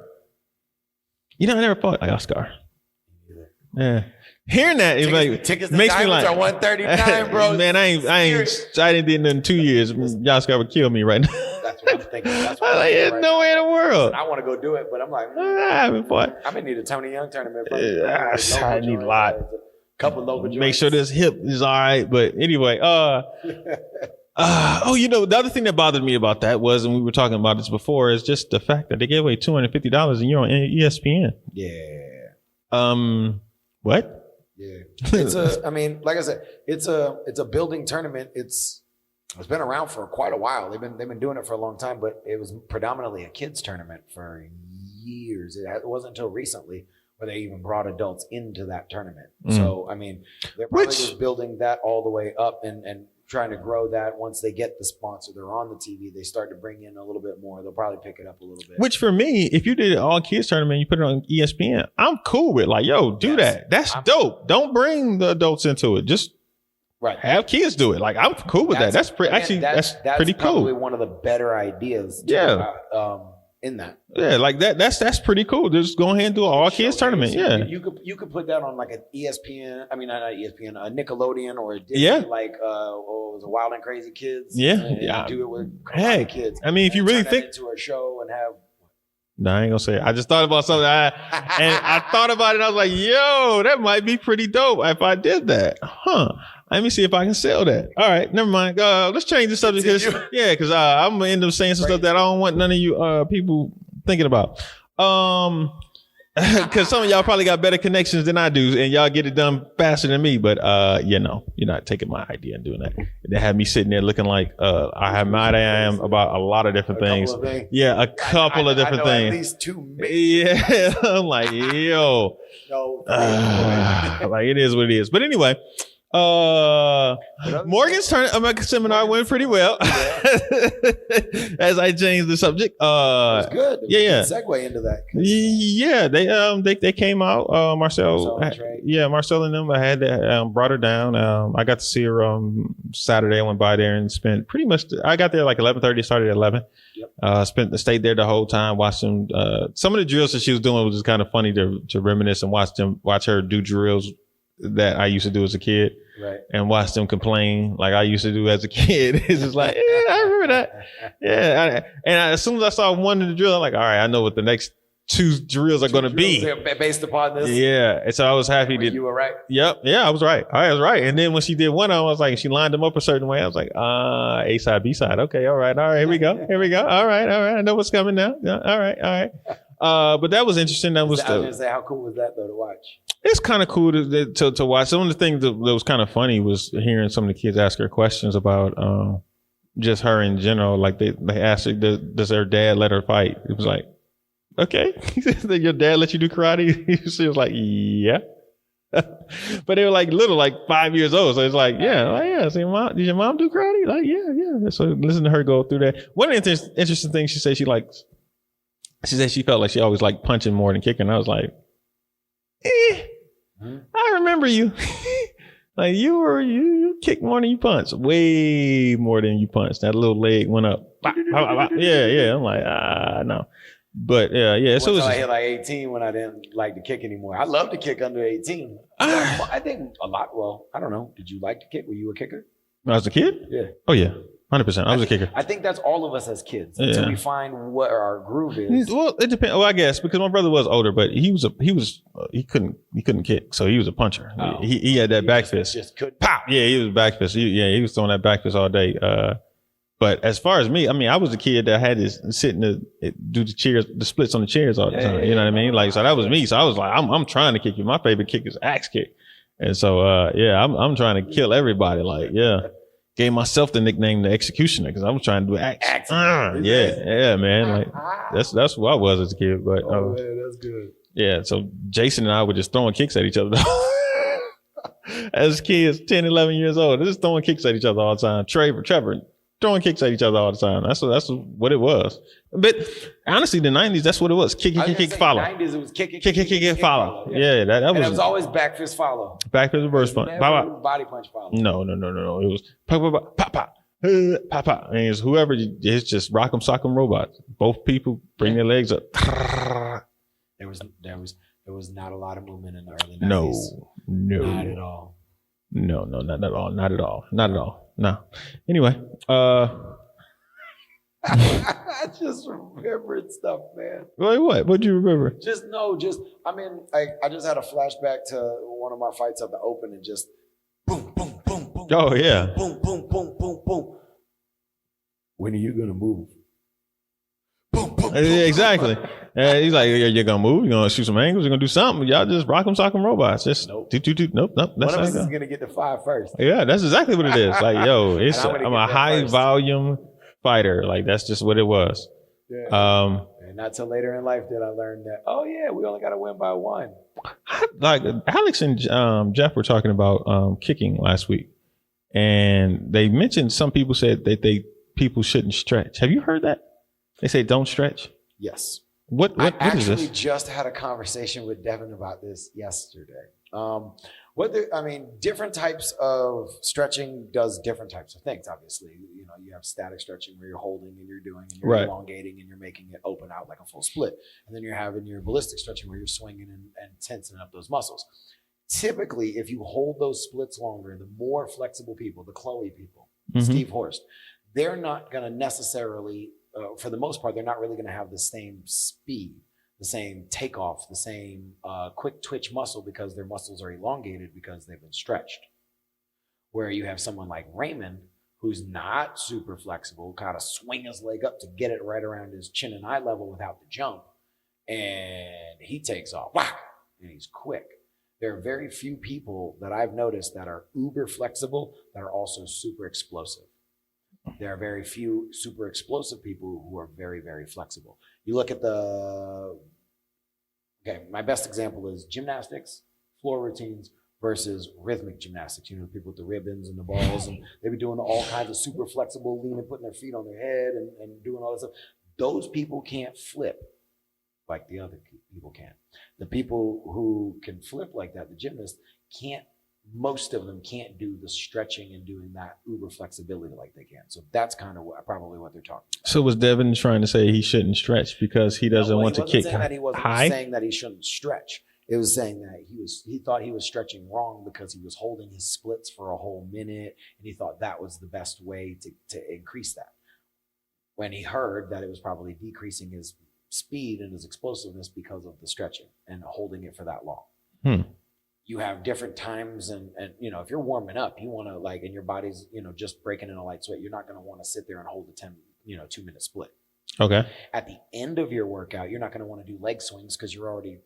Speaker 1: I never fought Yaskar. Yeah. Hearing that, it like
Speaker 2: tickets
Speaker 1: makes me like
Speaker 2: are $139, bro.
Speaker 1: Man, I didn't do nothing in 2 years. Y'all Scott would kill me right now.
Speaker 2: That's what I'm thinking. That's what
Speaker 1: I'm like, there's no way in the world.
Speaker 2: I want to go do it, but I'm like,
Speaker 1: I'm
Speaker 2: gonna need a Tony Young tournament.
Speaker 1: I need a lot.
Speaker 2: A couple local joints.
Speaker 1: Make sure this hip is all right. But anyway, the other thing that bothered me about that was, and we were talking about this before, is just the fact that they gave away $250 and you're on ESPN.
Speaker 2: Yeah.
Speaker 1: What?
Speaker 2: Yeah. Like I said, it's a building tournament. It's been around for quite a while. They've been doing it for a long time, but it was predominantly a kids tournament for years. It wasn't until recently where they even brought adults into that tournament. So, they're probably just building that all the way up and trying to grow that. Once they get the sponsor, they're on the TV, they start to bring in a little bit more. They'll probably pick it up a little bit. Which
Speaker 1: for me, if you did an all kids tournament, you put it on ESPN, I'm cool with like, yo, do that. That's dope. Don't bring the adults into it. Just have kids do it. Like, I'm cool with that. That's pretty pretty cool.
Speaker 2: Probably one of the better ideas. In that.
Speaker 1: Yeah, like that's pretty cool. Just go ahead and do an all kids tournament. Yeah.
Speaker 2: You could put that on like an ESPN, not ESPN, a Nickelodeon or a Disney, like it was a Wild and Crazy Kids. Yeah. Do it with kids.
Speaker 1: If you really think
Speaker 2: into a show and have
Speaker 1: No, I ain't gonna say it. I just thought about something. I thought about it. I was like, yo, that might be pretty dope if I did that. Let me see if I can sell that. All right, never mind. Let's change the subject. Because I'm gonna end up saying some stuff that I don't want none of you people thinking about. Because some of y'all probably got better connections than I do, and y'all get it done faster than me. But you're not taking my idea and doing that. They have me sitting there looking like I am about a lot of different things. Yeah, a couple of different things.
Speaker 2: At least two.
Speaker 1: Yeah, I'm like, yo, like it is what it is. But anyway. Morgan's seminar went pretty well. As I changed the subject. It
Speaker 2: was good.
Speaker 1: Yeah.
Speaker 2: Segue into that.
Speaker 1: Yeah, they came out. Marcel and them. I had brought her down. I got to see her Saturday. I went by there and spent pretty much. I got there like 11:30. Started at 11. Yep. Stayed there the whole time. Watched them. Some of the drills that she was doing was just kind of funny to reminisce and watch her do drills that I used to do as a kid, and watch them complain like I used to do as a kid. It's just like, I remember that. Yeah, as soon as I saw one of the drills, I'm like, all right, I know what the next two drills are going to be
Speaker 2: based upon this.
Speaker 1: Yeah, and so I was happy that
Speaker 2: you were right.
Speaker 1: Yep, yeah, I was right. I was right. And then when she did one, I was like, she lined them up a certain way. I was like, A side, B side. Okay, all right, here we go. All right. I know what's coming now. Yeah, all right. But that was interesting. That was.
Speaker 2: I was gonna say, how cool was that though to watch?
Speaker 1: It's kind of cool to watch. Some of the things that was kind of funny was hearing some of the kids ask her questions about just her in general. Like they asked her, does her dad let her fight? It was like, okay, your dad let you do karate? She was like, yeah. But they were like little, like 5 years old. So it's like, yeah. So did your mom do karate? Like, yeah. So listen to her go through that. One of the interesting things she said she said she felt like she always liked punching more than kicking. I was like, I remember you. Like you kicked more than you punched. Way more than you punched. That little leg went up. Yeah. I'm like, no. But yeah. So
Speaker 2: I hit like 18 when I didn't like to kick anymore. I love to kick under 18. I think a lot. Well, I don't know. Did you like to kick? Were you a kicker?
Speaker 1: When I was a kid?
Speaker 2: Yeah.
Speaker 1: Oh yeah. 100%. I was a kicker.
Speaker 2: I think that's all of us as kids until we find what our groove is.
Speaker 1: Well, it depends. Well, I guess because my brother was older, but he couldn't kick, so he was a puncher. Oh. He had that back fist.
Speaker 2: Just couldn't.
Speaker 1: Pop. Yeah, he was back fist. He was throwing that back fist all day. But as far as me, I was a kid that had to sit do the splits on the chairs all the time. You know what I mean? Like, so that was me. So I was like, I'm trying to kick you. My favorite kick is axe kick, and so I'm trying to kill everybody. Like, yeah. Gave myself the nickname the Executioner because I was trying to do axe. Yeah, man. Like that's who I was as a kid. But
Speaker 2: man, that's good.
Speaker 1: Yeah, so Jason and I were just throwing kicks at each other as kids, 10, 11 years old. Just throwing kicks at each other all the time. Trevor, throwing kicks at each other all the time. That's what it was. But honestly, the 90s, that's what it was. Kick, follow.
Speaker 2: 90s, it was kick,
Speaker 1: follow. Yeah, that was.
Speaker 2: And it was always back fist follow.
Speaker 1: Back fist reverse punch.
Speaker 2: Body punch follow.
Speaker 1: No. It was pop, pop. And it's whoever, it's just rock'em sock'em robots. Both people bring their legs up.
Speaker 2: There was There was not a lot of movement in the early 90s.
Speaker 1: No.
Speaker 2: Not at all.
Speaker 1: No, not at all. Not at all. Not at all. No. Anyway,
Speaker 2: I just remembered stuff, man.
Speaker 1: Wait, what? What'd you remember?
Speaker 2: I just had a flashback to one of my fights at the Open and just boom, boom, boom, boom.
Speaker 1: Oh, yeah.
Speaker 2: Boom, boom, boom, boom, boom. When are you going to move? Boom, boom, boom.
Speaker 1: Exactly. He's like, you're going to move? You're going to shoot some angles? You're going to do something? Y'all just rock 'em, sock 'em robots. Just
Speaker 2: nope.
Speaker 1: Nope. That's
Speaker 2: one of us is going to get to 5 first.
Speaker 1: Yeah, that's exactly what it is. Like, yo, I'm a high volume fighter. Like, that's just what it was.
Speaker 2: Yeah. And not till later in life did I learn that, oh, yeah, we only got to win by 1.
Speaker 1: Like, Alex and Jeff were talking about kicking last week. And they mentioned some people said that people shouldn't stretch. Have you heard that? They say don't stretch?
Speaker 2: Yes.
Speaker 1: What is this?
Speaker 2: I actually just had a conversation with Devin about this yesterday. Different types of stretching does different types of things. Obviously, you have static stretching where you're holding and you're doing and you're elongating and you're making it open out like a full split. And then you're having your ballistic stretching where you're swinging and tensing up those muscles. Typically, if you hold those splits longer, the more flexible people, the Chloe people, Steve Horst, they're not going to necessarily, for the most part, they're not really going to have the same speed, the same takeoff, the same quick twitch muscle because their muscles are elongated because they've been stretched. Where you have someone like Raymond, who's not super flexible, kind of swing his leg up to get it right around his chin and eye level without the jump, and he takes off, whack, and he's quick. There are very few people that I've noticed that are uber flexible that are also super explosive. There are very few super explosive people who are very, very flexible. You look at my best example is gymnastics, floor routines versus rhythmic gymnastics. The people with the ribbons and the balls, and they be doing all kinds of super flexible, leaning, putting their feet on their head and doing all this stuff. Those people can't flip like the other people can. The people who can flip like that, the gymnasts, most of them can't do the stretching and doing that uber flexibility like they can. So that's kind of probably what they're talking about. So
Speaker 1: was Devin trying to say he shouldn't stretch because he doesn't want to kick high?
Speaker 2: He wasn't saying that he shouldn't stretch. It was saying that he thought he was stretching wrong because he was holding his splits for a whole minute, and he thought that was the best way to increase that. When he heard that it was probably decreasing his speed and his explosiveness because of the stretching and holding it for that long. You have different times and if you're warming up, you want to and your body's, just breaking in a light sweat, you're not going to want to sit there and hold a 2-minute split.
Speaker 1: Okay.
Speaker 2: At the end of your workout, you're not going to want to do leg swings because you're already,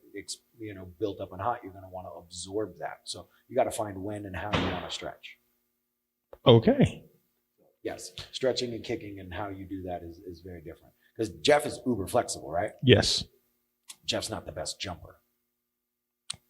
Speaker 2: built up and hot. You're going to want to absorb that. So you got to find when and how you want to stretch.
Speaker 1: Okay.
Speaker 2: Yes. Stretching and kicking and how you do that is very different. Because Jeff is uber flexible, right?
Speaker 1: Yes.
Speaker 2: Jeff's not the best jumper.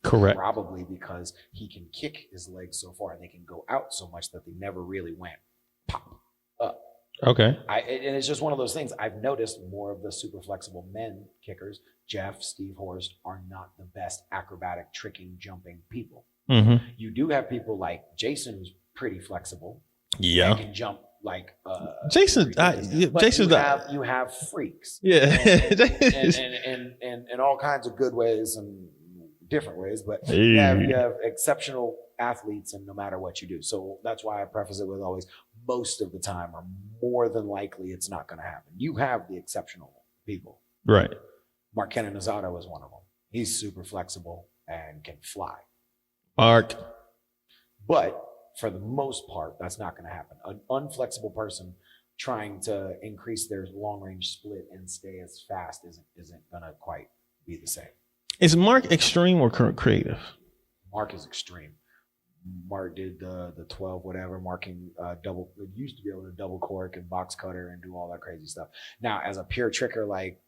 Speaker 1: Correct.
Speaker 2: Probably because he can kick his legs so far and they can go out so much that they never really went pop up.
Speaker 1: Okay.
Speaker 2: And it's just one of those things. I've noticed more of the super flexible men kickers, Jeff, Steve Horst, are not the best acrobatic, tricking, jumping people. You do have people like Jason, who's pretty flexible.
Speaker 1: Yeah.
Speaker 2: And can jump like
Speaker 1: Jason.
Speaker 2: You have freaks.
Speaker 1: Yeah.
Speaker 2: And all kinds of good ways and different ways, but you have exceptional athletes, and no matter what you do. So that's why I preface it with always, most of the time, or more than likely, it's not going to happen. You have the exceptional people.
Speaker 1: Right.
Speaker 2: Mark Canonizato is one of them. He's super flexible and can fly.
Speaker 1: Mark.
Speaker 2: But for the most part, that's not going to happen. An unflexible person trying to increase their long-range split and stay as fast isn't going to quite be the same.
Speaker 1: Is Mark extreme or creative?
Speaker 2: Mark is extreme. Mark did the 12 whatever, marking used to be able to double cork and box cutter and do all that crazy stuff. Now, as a pure tricker like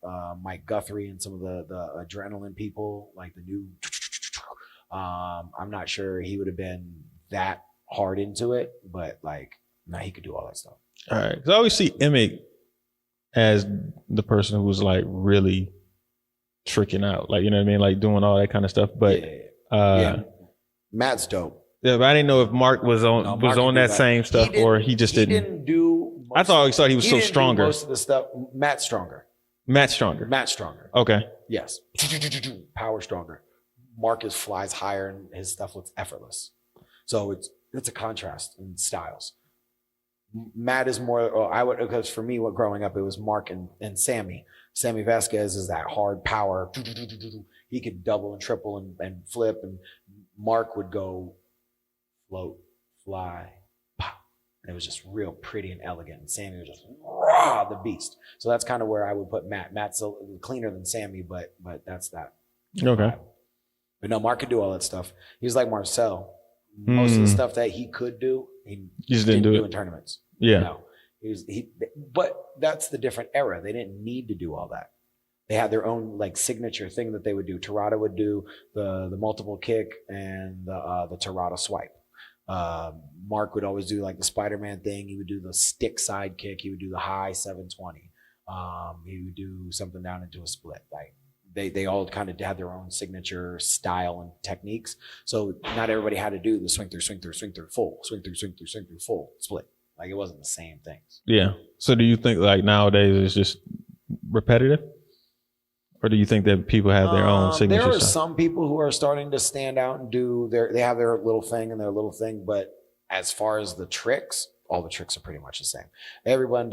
Speaker 2: Mike Guthrie and some of the adrenaline people, like the new, I'm not sure he would have been that hard into it, but he could do all that stuff.
Speaker 1: All right, because I always see Emmett as the person who's really tricking out, doing all that kind of stuff. But
Speaker 2: Matt's dope.
Speaker 1: Yeah, but I didn't know if Mark was on that same stuff or he just didn't.
Speaker 2: He didn't do.
Speaker 1: I always thought he was so stronger.
Speaker 2: Most of the stuff. Matt's stronger.
Speaker 1: Matt's stronger.
Speaker 2: Matt's stronger.
Speaker 1: Okay.
Speaker 2: Yes. Power stronger. Marcus flies higher and his stuff looks effortless. So it's a contrast in styles. Matt is more, because for me, growing up, it was Mark and Sammy. Sammy Vasquez is that hard power. He could double and triple and flip. And Mark would go float, fly, pop. And it was just real pretty and elegant. And Sammy was just raw, the beast. So that's kind of where I would put Matt. Matt's a little cleaner than Sammy, but that's that.
Speaker 1: Okay.
Speaker 2: But no, Mark could do all that stuff. He was like Marcel. Most of the stuff that he could do, he just didn't do it in tournaments.
Speaker 1: Yeah.
Speaker 2: No. But that's the different era. They didn't need to do all that. They had their own like signature thing that they would do. Terada would do the multiple kick and the Terada swipe. Mark would always do like the Spider-Man thing. He would do the stick side kick. He would do the high 720. He would do something down into a split. Like they all kind of had their own signature style and techniques. So not everybody had to do the swing through, full, swing through, full, split. Like it wasn't the same things.
Speaker 1: Yeah. So do you think like nowadays it's just repetitive? Or do you think that people have their own signature?
Speaker 2: There are some people who are starting to stand out and they have their little thing and their little thing. But as far as the tricks, all the tricks are pretty much the same. Everyone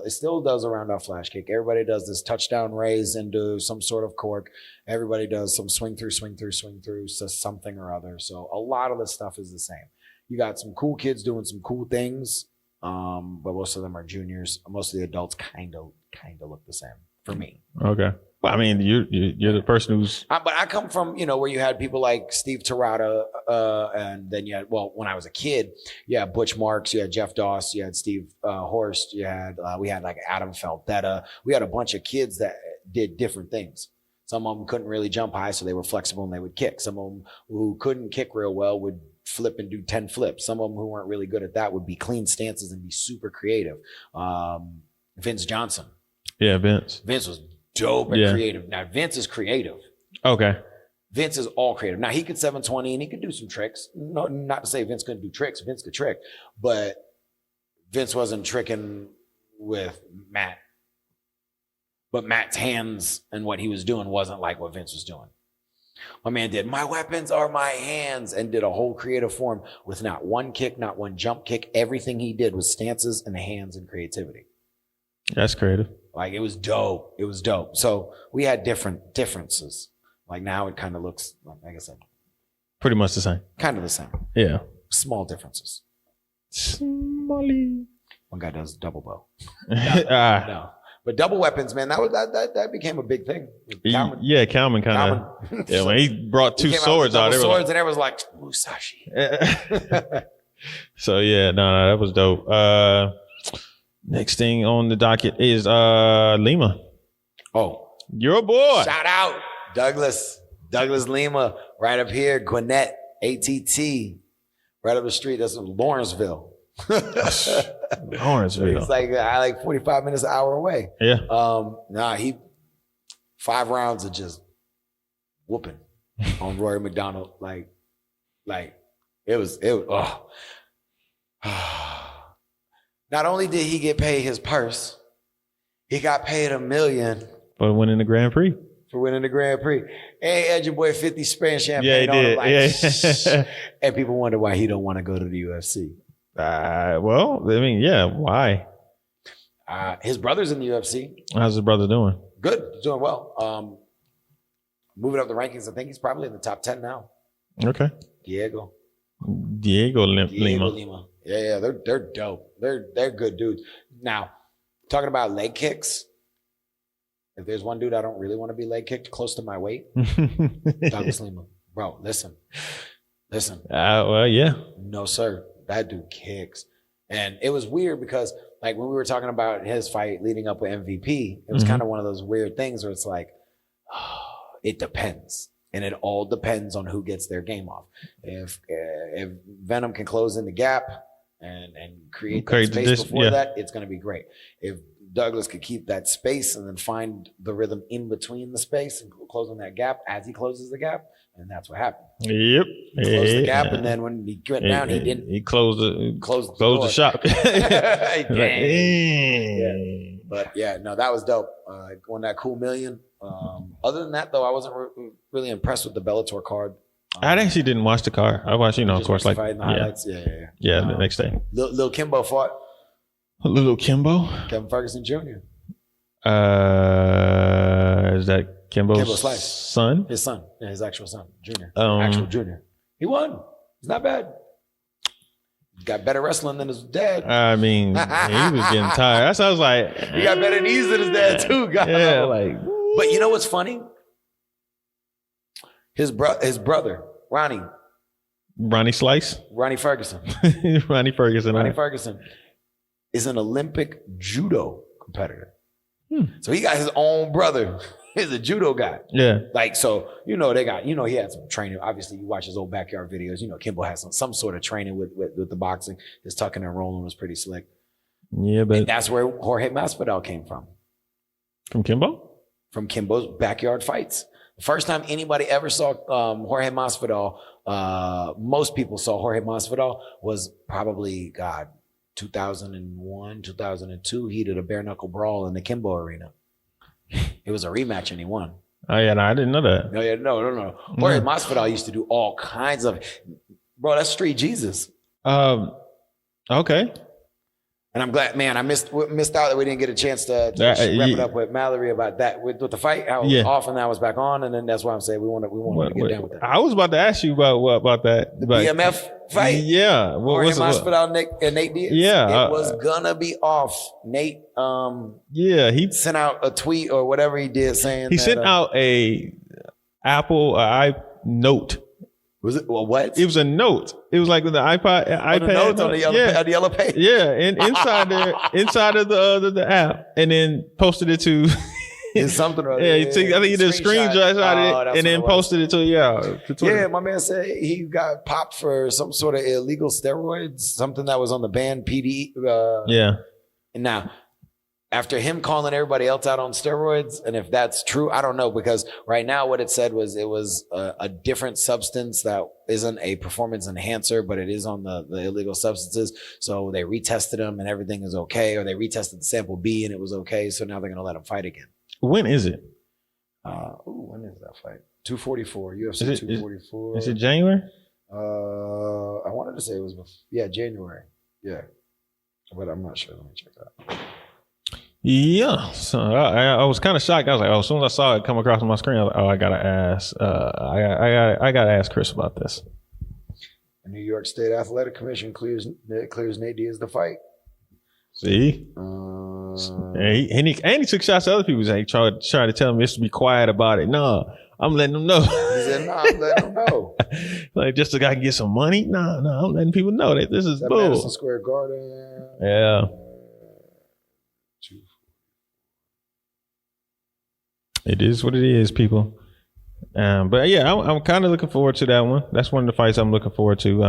Speaker 2: still does a round off flash kick. Everybody does this touchdown raise into some sort of cork. Everybody does some swing through, so something or other. So a lot of the stuff is the same. You got some cool kids doing some cool things, but most of them are juniors. Most of the adults kind of look the same for me.
Speaker 1: Okay. Well, I mean, you're the person who's.
Speaker 2: But I come from where you had people like Steve Terada, and then you had when I was a kid, you had Butch Marks, you had Jeff Doss, you had Steve Horst, we had like Adam Feldetta. We had a bunch of kids that did different things. Some of them couldn't really jump high, so they were flexible and they would kick. Some of them who couldn't kick real well would flip and do 10 flips. Some of them who weren't really good at that would be clean stances and be super creative. Vince Johnson.
Speaker 1: Yeah, Vince.
Speaker 2: Vince was dope and creative. Now, Vince is creative.
Speaker 1: Okay.
Speaker 2: Vince is all creative. Now, he could 720 and he could do some tricks. No, not to say Vince couldn't do tricks. Vince could trick. But Vince wasn't tricking with Matt. But Matt's hands and what he was doing wasn't like what Vince was doing. My man did, my weapons are my hands, and did a whole creative form with not one kick, not one jump kick. Everything he did was stances and hands and creativity.
Speaker 1: That's creative.
Speaker 2: Like, it was dope. It was dope. So we had differences. Like, now it kind of looks, like I said,
Speaker 1: pretty much the same.
Speaker 2: Kind of the same.
Speaker 1: Yeah.
Speaker 2: Small differences.
Speaker 1: Smally.
Speaker 2: One guy does double bow. No. But double weapons, man, that became a big thing.
Speaker 1: Kalman kind of. Yeah, when he brought two swords out,
Speaker 2: swords, and it was like Musashi.
Speaker 1: So yeah, no, that was dope. Next thing on the docket is Lima.
Speaker 2: Oh,
Speaker 1: your boy.
Speaker 2: Shout out Douglas Lima, right up here, Gwinnett, ATT, right up the street. That's in Lawrenceville.
Speaker 1: Lawrenceville.
Speaker 2: It's like 45 minutes, an hour away.
Speaker 1: Yeah.
Speaker 2: He 5 rounds of just whooping on Rory McDonald. Like it was. Not only did he get paid his purse, he got paid $1 million
Speaker 1: for winning the Grand Prix.
Speaker 2: Hey, had your boy 50 spraying champagne.
Speaker 1: Yeah, he did.
Speaker 2: And people wonder why he don't want to go to the UFC.
Speaker 1: Well, I mean, yeah, why?
Speaker 2: His brother's in the UFC.
Speaker 1: How's his brother doing?
Speaker 2: Good, he's doing well. Moving up the rankings, I think he's probably in the top 10 now.
Speaker 1: Okay.
Speaker 2: Diego
Speaker 1: Lima.
Speaker 2: Yeah, they're dope. They're good dudes. Now, talking about leg kicks, if there's one dude I don't really want to be leg kicked close to my weight, Douglas Lima. Bro, listen.
Speaker 1: Well, yeah.
Speaker 2: No, sir. That dude kicks. And it was weird because, like, when we were talking about his fight leading up with MVP, it was kind of one of those weird things where it's like, it depends. And it all depends on who gets their game off. If Venom can close in the gap and create that space before that, it's going to be great. If Douglas could keep that space and then find the rhythm in between the space and closing that gap as he closes the gap, and that's what happened.
Speaker 1: Yep.
Speaker 2: He closed the gap, and then when he went down, he didn't.
Speaker 1: He closed the shop.
Speaker 2: But yeah, no, that was dope. Won that cool $1 million. Other than that, though, I wasn't really impressed with the Bellator card.
Speaker 1: I actually didn't watch the card. I watched, of course, like
Speaker 2: the highlights.
Speaker 1: Yeah, the next day.
Speaker 2: Lil Kimbo fought.
Speaker 1: Little Kimbo?
Speaker 2: Kevin Ferguson Jr.
Speaker 1: Is that Kimbo's son?
Speaker 2: His son. Yeah, his actual son, Junior. Actual Junior. He won. It's not bad. Got better wrestling than his dad.
Speaker 1: I mean, he was getting tired. That's why I was like,
Speaker 2: he got better knees than his dad too. God.
Speaker 1: Yeah, like.
Speaker 2: But you know what's funny? His brother, Ronnie
Speaker 1: Slice?
Speaker 2: Ronnie Ferguson.
Speaker 1: Ronnie
Speaker 2: Ferguson is an Olympic judo competitor. So he got his own brother. He's a judo guy.
Speaker 1: Yeah.
Speaker 2: Like, so, they got, he had some training. Obviously, you watch his old backyard videos. Kimbo has some sort of training with the boxing. His tucking and rolling was pretty slick.
Speaker 1: Yeah, but.
Speaker 2: And that's where Jorge Masvidal came from.
Speaker 1: From Kimbo?
Speaker 2: From Kimbo's backyard fights. The first time anybody ever saw Jorge Masvidal, most people saw Jorge Masvidal was probably, 2001, 2002. He did a bare knuckle brawl in the Kimbo arena. It was a rematch and he won.
Speaker 1: Oh, yeah, no, I didn't know that.
Speaker 2: No. Jorge Masvidal used to do all kinds of, bro, that's Street Jesus.
Speaker 1: Okay.
Speaker 2: And I'm glad, man, I missed out that we didn't get a chance to wrap it up with Mallory about that, with the fight, how it was off and now it's back on. And then that's why I'm saying we want to get down with that.
Speaker 1: I was about to ask you about that.
Speaker 2: The BMF fight?
Speaker 1: Yeah.
Speaker 2: Jorge Masvidal and Nate Diaz?
Speaker 1: Yeah.
Speaker 2: It was gonna be off. Nate
Speaker 1: he
Speaker 2: sent out a tweet or whatever he did saying
Speaker 1: he sent out a note.
Speaker 2: Was it? Well, what?
Speaker 1: It was a note. It was like with the iPad
Speaker 2: notes on the yellow page.
Speaker 1: Yeah, and inside of the app, and then posted it to.
Speaker 2: It's something.
Speaker 1: I think he did a screenshot out of it, and then posted it to Twitter.
Speaker 2: Yeah, my man said he got popped for some sort of illegal steroids, something that was on the banned PD. And now, after him calling everybody else out on steroids, and if that's true, I don't know, because right now what it said was it was a different substance that isn't a performance enhancer, but it is on the illegal substances. So they retested him and everything is okay, or they retested the sample B and it was okay. So now they're going to let him fight again.
Speaker 1: When is it?
Speaker 2: When is that fight? 244, UFC 244.
Speaker 1: Is it January?
Speaker 2: I wanted to say it was, January. Yeah. But I'm not sure. Let me check that.
Speaker 1: Yeah, so I was kind of shocked. I was like, as soon as I saw it come across my screen, I was like, I gotta ask. I gotta ask Chris about this.
Speaker 2: The New York State Athletic Commission clears Nate Diaz the fight.
Speaker 1: See, and he took shots at other people. He tried to tell him just to be quiet about it. No, I'm letting them know.
Speaker 2: He said, "No, I'm letting them know."
Speaker 1: Like just so I can get some money. No, I'm letting people know that this is bull.
Speaker 2: Madison Square Garden.
Speaker 1: Yeah. It is what it is, people. But yeah, I'm kind of looking forward to that one. That's one of the fights I'm looking forward to.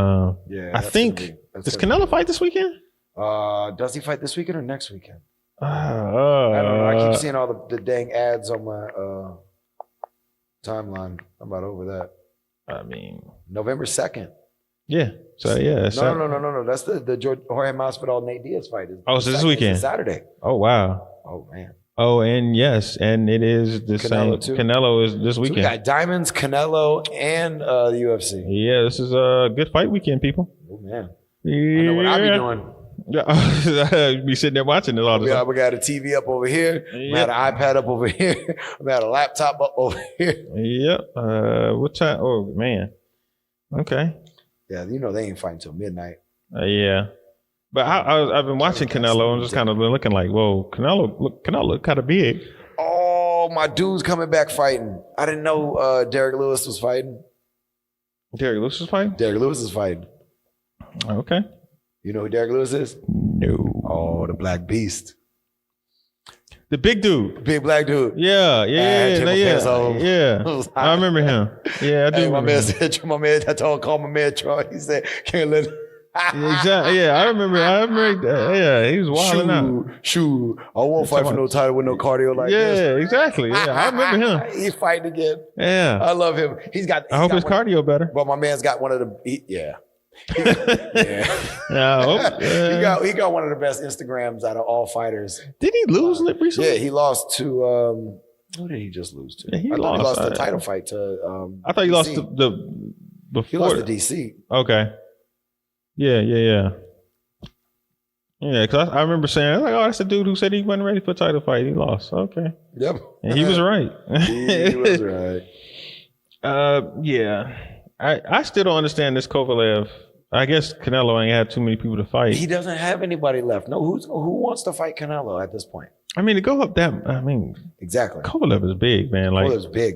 Speaker 1: I think does Canelo fight this weekend?
Speaker 2: Does he fight this weekend or next weekend?
Speaker 1: I don't know.
Speaker 2: I keep seeing all the dang ads on my timeline. I'm about over that.
Speaker 1: I mean,
Speaker 2: November 2nd.
Speaker 1: Yeah. So yeah.
Speaker 2: No. That's the Jorge Masvidal Nate Diaz fight.
Speaker 1: So this weekend.
Speaker 2: It's Saturday.
Speaker 1: Oh wow.
Speaker 2: Oh man.
Speaker 1: Oh, and yes, and it is the
Speaker 2: Canelo
Speaker 1: same. Too. Canelo is this weekend.
Speaker 2: So we got Diamonds, Canelo, and the UFC.
Speaker 1: Yeah, this is a good fight weekend, people.
Speaker 2: Oh man.
Speaker 1: Yeah.
Speaker 2: I know what I'll be doing.
Speaker 1: Yeah, be sitting there watching this all the time.
Speaker 2: We got a TV up over here. We got an iPad up over here. We got a laptop up over here.
Speaker 1: Yep. What time? Oh man. Okay.
Speaker 2: Yeah, they ain't fighting till midnight.
Speaker 1: Yeah. But I've been watching Canelo and just kind of been looking like, whoa, Canelo look kind of big.
Speaker 2: Oh, my dude's coming back fighting. I didn't know Derek Lewis was fighting.
Speaker 1: Derek Lewis is fighting?
Speaker 2: Derek Lewis is fighting.
Speaker 1: Okay.
Speaker 2: You know who Derek Lewis is?
Speaker 1: No.
Speaker 2: Oh, the Black Beast.
Speaker 1: The big dude.
Speaker 2: Big black dude.
Speaker 1: Yeah. I remember him. Yeah, I do.
Speaker 2: My man said, I called my man Troy. He said, can't let
Speaker 1: exactly. Yeah, I remember. Yeah, he was wilding out.
Speaker 2: Shoot, I won't fight for no title with no cardio like this.
Speaker 1: Yeah, exactly. Yeah, I remember him.
Speaker 2: He's fighting again.
Speaker 1: Yeah,
Speaker 2: I love him.
Speaker 1: I hope his cardio better.
Speaker 2: But my man's got one of the. He got one of the best Instagrams out of all fighters.
Speaker 1: Did he lose recently?
Speaker 2: Yeah, he lost to Who did he just lose to?
Speaker 1: Yeah, he
Speaker 2: I
Speaker 1: lost.
Speaker 2: He lost the title fight to.
Speaker 1: I thought he
Speaker 2: DC.
Speaker 1: lost the before.
Speaker 2: He lost to DC.
Speaker 1: Okay. Yeah. Yeah, because I remember saying, like, oh, that's the dude who said he wasn't ready for a title fight. He lost. Okay.
Speaker 2: Yep.
Speaker 1: And he was right.
Speaker 2: He was right.
Speaker 1: Yeah. I still don't understand this Kovalev. I guess Canelo ain't had too many people to fight.
Speaker 2: He doesn't have anybody left. No, who wants to fight Canelo at this point?
Speaker 1: I mean, to go up that,
Speaker 2: exactly.
Speaker 1: Kovalev is big, man. Like,
Speaker 2: Kovalev's big.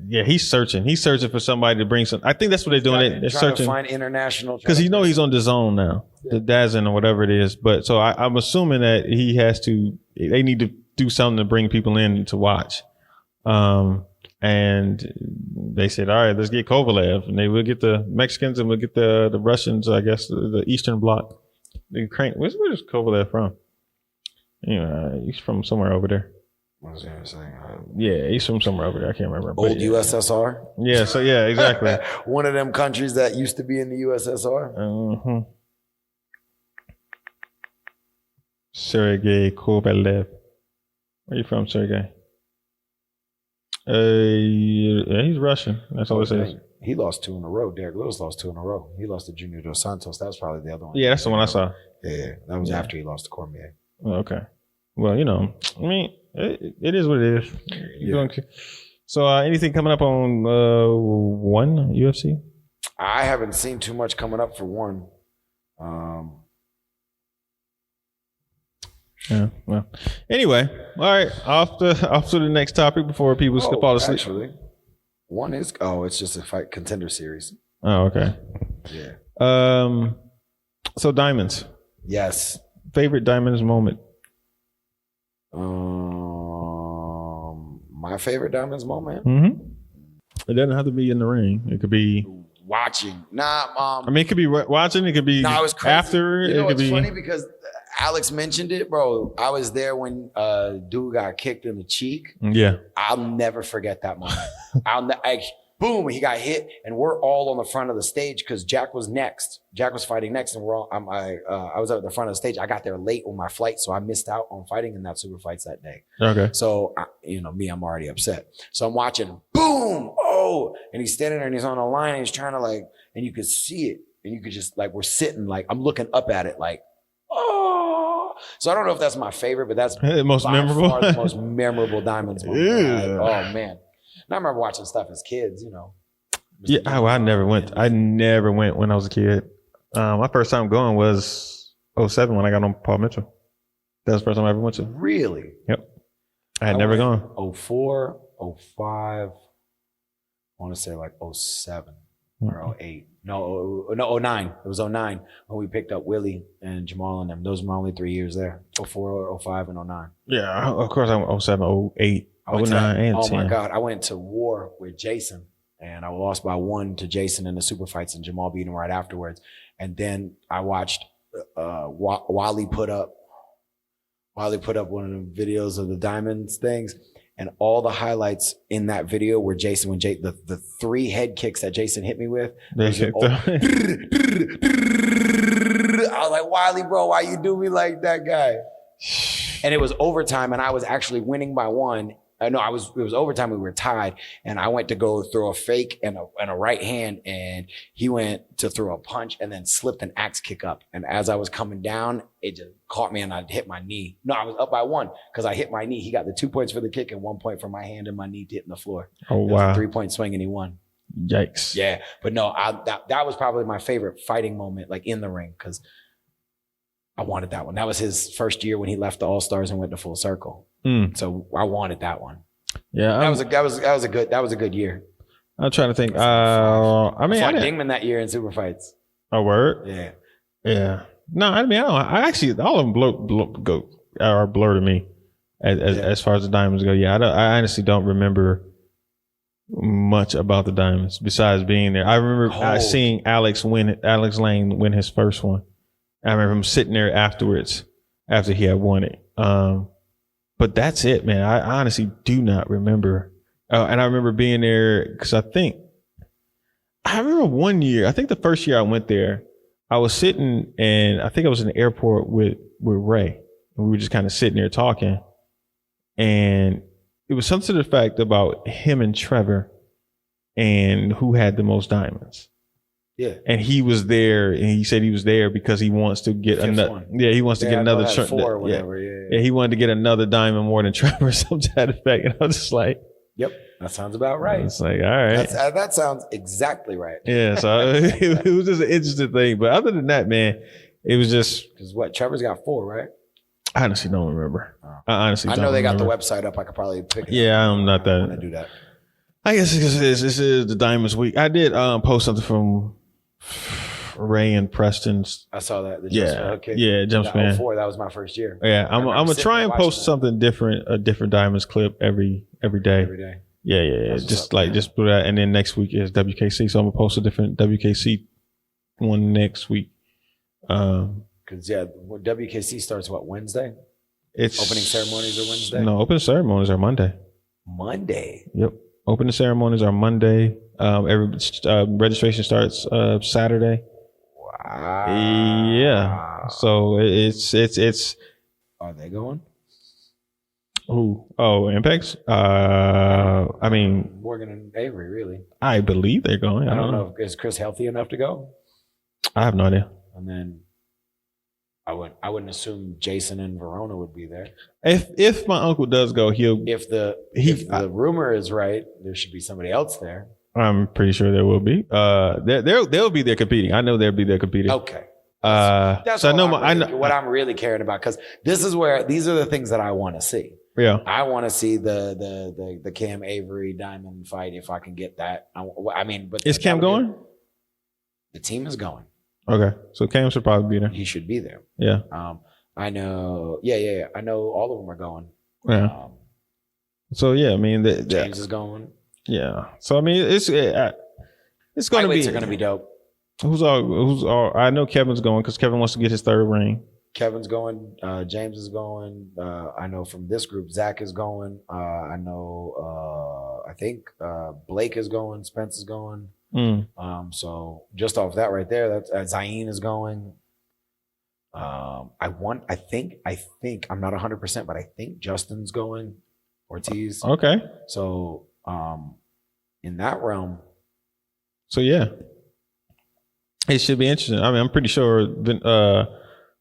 Speaker 1: Yeah, he's searching. He's searching for somebody to bring some. I think that's what they're doing. They're searching
Speaker 2: to find international
Speaker 1: because he knows he's on the zone now, the DAZN or whatever it is. But so I'm assuming that he has to. They need to do something to bring people in to watch. And they said, all right, let's get Kovalev, and we'll get the Mexicans and we'll get the Russians. I guess the Eastern Bloc, the Ukraine. Where's Kovalev from? He's from somewhere over there.
Speaker 2: What was I saying?
Speaker 1: Yeah, he's from somewhere over there. I can't remember.
Speaker 2: Old USSR?
Speaker 1: Yeah, so yeah, exactly.
Speaker 2: One of them countries that used to be in the USSR.
Speaker 1: Sergey Kovalev. Where you from, Sergey? Yeah, he's Russian. That's all it says.
Speaker 2: He lost 2 in a row. Derek Lewis lost 2 in a row. He lost to Junior Dos Santos. That was probably the other one.
Speaker 1: Yeah, that's the one I saw.
Speaker 2: Yeah, that was after he lost to Cormier.
Speaker 1: Oh, okay. Well, I mean, it is what it is. Yeah. So, anything coming up on One UFC?
Speaker 2: I haven't seen too much coming up for One.
Speaker 1: Yeah. Well. Anyway, all right. Off to the next topic before people fall asleep.
Speaker 2: Actually, One is it's just a fight contender series.
Speaker 1: Oh, okay.
Speaker 2: Yeah.
Speaker 1: So Diamonds.
Speaker 2: Yes.
Speaker 1: Favorite Diamonds moment.
Speaker 2: My favorite Diamonds moment.
Speaker 1: Mm-hmm. It doesn't have to be in the ring. It could be
Speaker 2: watching.
Speaker 1: It could be watching. It could be
Speaker 2: it was crazy.
Speaker 1: After.
Speaker 2: It's funny because Alex mentioned it, bro. I was there when dude got kicked in the cheek.
Speaker 1: Yeah.
Speaker 2: I'll never forget that moment. Boom, he got hit, and we're all on the front of the stage because Jack was next. Jack was fighting next, and I was at the front of the stage. I got there late on my flight, so I missed out on fighting in that super fights that day.
Speaker 1: Okay.
Speaker 2: So, I'm already upset. So I'm watching, boom, and he's standing there, and he's on the line, and he's trying to and you could see it, and you could just we're sitting, I'm looking up at it, So I don't know if that's my favorite, but that's
Speaker 1: the most memorable.
Speaker 2: Far the most memorable Diamonds moment. Oh man. And I remember watching stuff as kids,
Speaker 1: Yeah, I never went. I never went when I was a kid. My first time going was 2007 when I got on Paul Mitchell. That was the first time I ever went to.
Speaker 2: Really?
Speaker 1: Yep. I had never gone.
Speaker 2: 2004, 2005, I want to say 2007 or 2008. No, 2009. It was 2009 when we picked up Willie and Jamal and them. Those were my only 3 years there. 2004, 2005, and 2009. Yeah,
Speaker 1: of course I went 2007, 2008. 2009 and 10.
Speaker 2: My God. I went to war with Jason, and I lost by 1 to Jason in the super fights, and Jamal beat him right afterwards. And then I watched Wally put up one of the videos of the Diamonds things, and all the highlights in that video were Jason, when the 3 head kicks that Jason hit me with. I was like, Wiley, bro, why you do me like that, guy? And it was overtime, and I was actually winning by 1. It was overtime. We were tied, and I went to go throw a fake and a right hand, and he went to throw a punch and then slipped an axe kick up. And as I was coming down, it just caught me, and I hit my knee. No, I was up by 1 because I hit my knee. He got the 2 points for the kick and 1 point for my hand and my knee hitting the floor.
Speaker 1: Oh, wow.
Speaker 2: It was a 3-point swing, and he won.
Speaker 1: Yikes.
Speaker 2: Yeah, but no, that was probably my favorite fighting moment, in the ring, because I wanted that one. That was his first year when he left the All-Stars and went to Full Circle. So I wanted that one.
Speaker 1: Yeah,
Speaker 2: that was a good year.
Speaker 1: I'm trying to think.
Speaker 2: I fought Dingman that year in super fights.
Speaker 1: A word?
Speaker 2: Yeah.
Speaker 1: No, I actually, all of them are blur to me as far as the Diamonds go. Yeah, I honestly don't remember much about the Diamonds besides being there. I remember seeing Alex Lane win his first one. I remember him sitting there afterwards after he had won it. But that's it, man. I honestly do not remember. And I remember being there because I remember one year, I think the first year I went there, I was sitting and I think I was in the airport with Ray. and we were just kind of sitting there talking, and it was something to the fact about him and Trevor and who had the most diamonds.
Speaker 2: Yeah.
Speaker 1: And he was there, and he said he was there because he wants to get another. Yeah, he wants to get another.
Speaker 2: Four or whatever. Yeah,
Speaker 1: he wanted to get another diamond more than Trevor, something to that effect. And I was just like,
Speaker 2: yep, that sounds about right.
Speaker 1: It's like, all right.
Speaker 2: That sounds exactly right.
Speaker 1: Yeah, so it was just an interesting thing. But other than that, man, it was just.
Speaker 2: Because what? Trevor's got 4, right?
Speaker 1: I honestly don't remember.
Speaker 2: Oh.
Speaker 1: I
Speaker 2: know they got the website up. I could probably pick it up.
Speaker 1: Yeah, I'm not that.
Speaker 2: I want to do that.
Speaker 1: I guess because this is the Diamonds Week. I did post something from Ray and Preston's.
Speaker 2: I saw that.
Speaker 1: Jumps Man.
Speaker 2: 04, that was my first year.
Speaker 1: Yeah, I'm gonna try and post something different, a different Diamonds clip every day.
Speaker 2: Every day.
Speaker 1: Yeah. Just do that, and then next week is WKC, so I'm gonna post a different WKC one next week.
Speaker 2: Because WKC starts Wednesday?
Speaker 1: It's
Speaker 2: opening ceremonies are Wednesday.
Speaker 1: No, opening ceremonies are Monday.
Speaker 2: Monday.
Speaker 1: Yep, opening ceremonies are Monday. Registration starts Saturday.
Speaker 2: Wow.
Speaker 1: Yeah. So it's.
Speaker 2: Are they going?
Speaker 1: Who? Oh, Impacts. I mean,
Speaker 2: Morgan and Avery. Really?
Speaker 1: I believe they're going.
Speaker 2: I don't know. Is Chris healthy enough to go?
Speaker 1: I have no idea.
Speaker 2: And then I wouldn't assume Jason and Verona would be there.
Speaker 1: If my uncle does go, if the
Speaker 2: rumor is right, there should be somebody else there.
Speaker 1: I'm pretty sure there will be. They'll be there competing. I know they'll be there competing.
Speaker 2: Okay.
Speaker 1: That's so I know
Speaker 2: what I'm really caring about, because these are the things that I want to see.
Speaker 1: Yeah.
Speaker 2: I want to see the Cam Avery Diamond fight if I can get that. But
Speaker 1: is Cam going?
Speaker 2: The team is going.
Speaker 1: Okay, so Cam should probably be there.
Speaker 2: He should be there.
Speaker 1: Yeah.
Speaker 2: I know. Yeah. I know all of them are going.
Speaker 1: Yeah. So yeah, I mean,
Speaker 2: James is going.
Speaker 1: Yeah. So I mean, it's going to be.
Speaker 2: Lightweights are going to be dope.
Speaker 1: Who's all? I know Kevin's going because Kevin wants to get his 3rd ring.
Speaker 2: Kevin's going. James is going. I know from this group, Zach is going. I know. I think Blake is going. Spence is going. So just off that right there, that's Zayn is going. I think I'm not 100%, but I think Justin's going. Ortiz.
Speaker 1: Okay.
Speaker 2: So in that realm.
Speaker 1: So yeah, it should be interesting. I mean, I'm pretty sure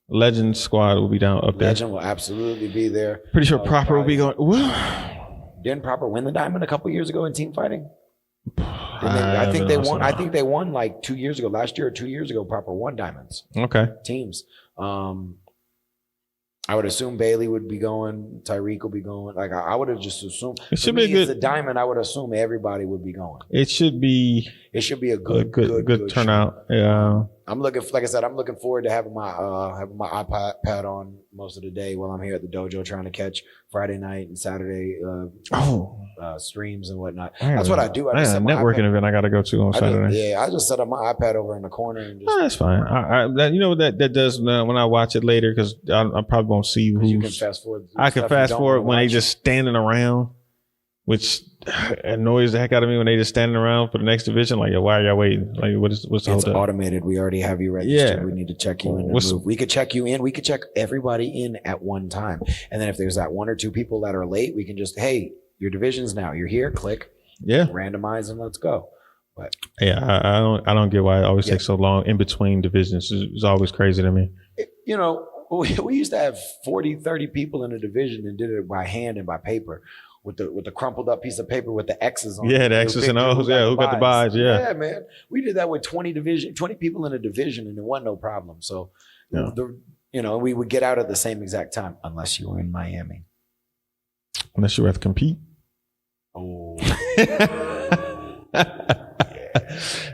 Speaker 1: Legend Squad will be down up there.
Speaker 2: Legend will absolutely be there.
Speaker 1: Pretty sure Proper will be going.
Speaker 2: Didn't Proper win the diamond a couple years ago in team fighting? I think they won. I think they won like 2 years ago. Last year or 2 years ago, Proper won diamonds.
Speaker 1: Okay.
Speaker 2: Teams. I would assume Bailey would be going. Tyreek will be going. Like I would have just assumed.
Speaker 1: It should be a
Speaker 2: diamond. I would assume everybody would be going.
Speaker 1: It should be.
Speaker 2: It should be a good
Speaker 1: turnout. Yeah.
Speaker 2: I'm looking. Like I said, I'm looking forward to having my iPad on most of the day while I'm here at the dojo trying to catch Friday night and Saturday streams and whatnot. That's what I do.
Speaker 1: I just set my networking event I got to go to on Saturday.
Speaker 2: I just set up my iPad over in the corner and just.
Speaker 1: That's fine. That does when I watch it later, because I probably won't see who's.
Speaker 2: You can fast forward.
Speaker 1: I can fast forward when they just standing around, which annoys the heck out of me when they just standing around for the next division. Like, why are y'all waiting? Like, what's the whole
Speaker 2: It's automated. We already have you registered.
Speaker 1: Yeah.
Speaker 2: We need to check you in and move. We could check you in. We could check everybody in at one time. And then if there's that 1 or 2 people that are late, we can just, hey, your division's now. You're here. Click.
Speaker 1: Yeah.
Speaker 2: Randomize and let's go. But
Speaker 1: yeah, I don't get why it always takes so long in between divisions. It's always crazy to me.
Speaker 2: We used to have 40, 30 people in a division and did it by hand and by paper. With the crumpled up piece of paper with the X's on it.
Speaker 1: Yeah, the X's and O's. Yeah, who got the buys? Yeah.
Speaker 2: Yeah, man. We did that with 20 people in a division, and it wasn't no problem. So, we would get out at the same exact time, unless you were in Miami.
Speaker 1: Unless you have to compete.
Speaker 2: Oh.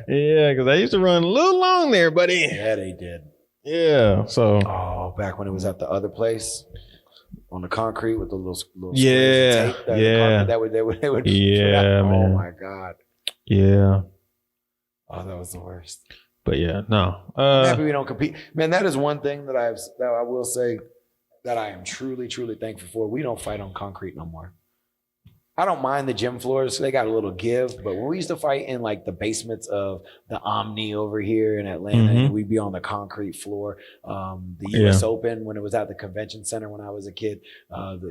Speaker 1: Yeah, because I used to run a little long there, buddy.
Speaker 2: Yeah, they did.
Speaker 1: Yeah, so.
Speaker 2: Oh, back when it was at the other place. On the concrete with the little
Speaker 1: tape
Speaker 2: that would
Speaker 1: yeah, man.
Speaker 2: Oh my God.
Speaker 1: Yeah.
Speaker 2: Oh, that was the worst.
Speaker 1: But yeah, no.
Speaker 2: Maybe we don't compete. Man, that is one thing that I will say that I am truly, truly thankful for. We don't fight on concrete no more. I don't mind the gym floors. They got a little give, but when we used to fight in like the basements of the Omni over here in Atlanta, and we'd be on the concrete floor. The U.S. Open, when it was at the convention center when I was a kid,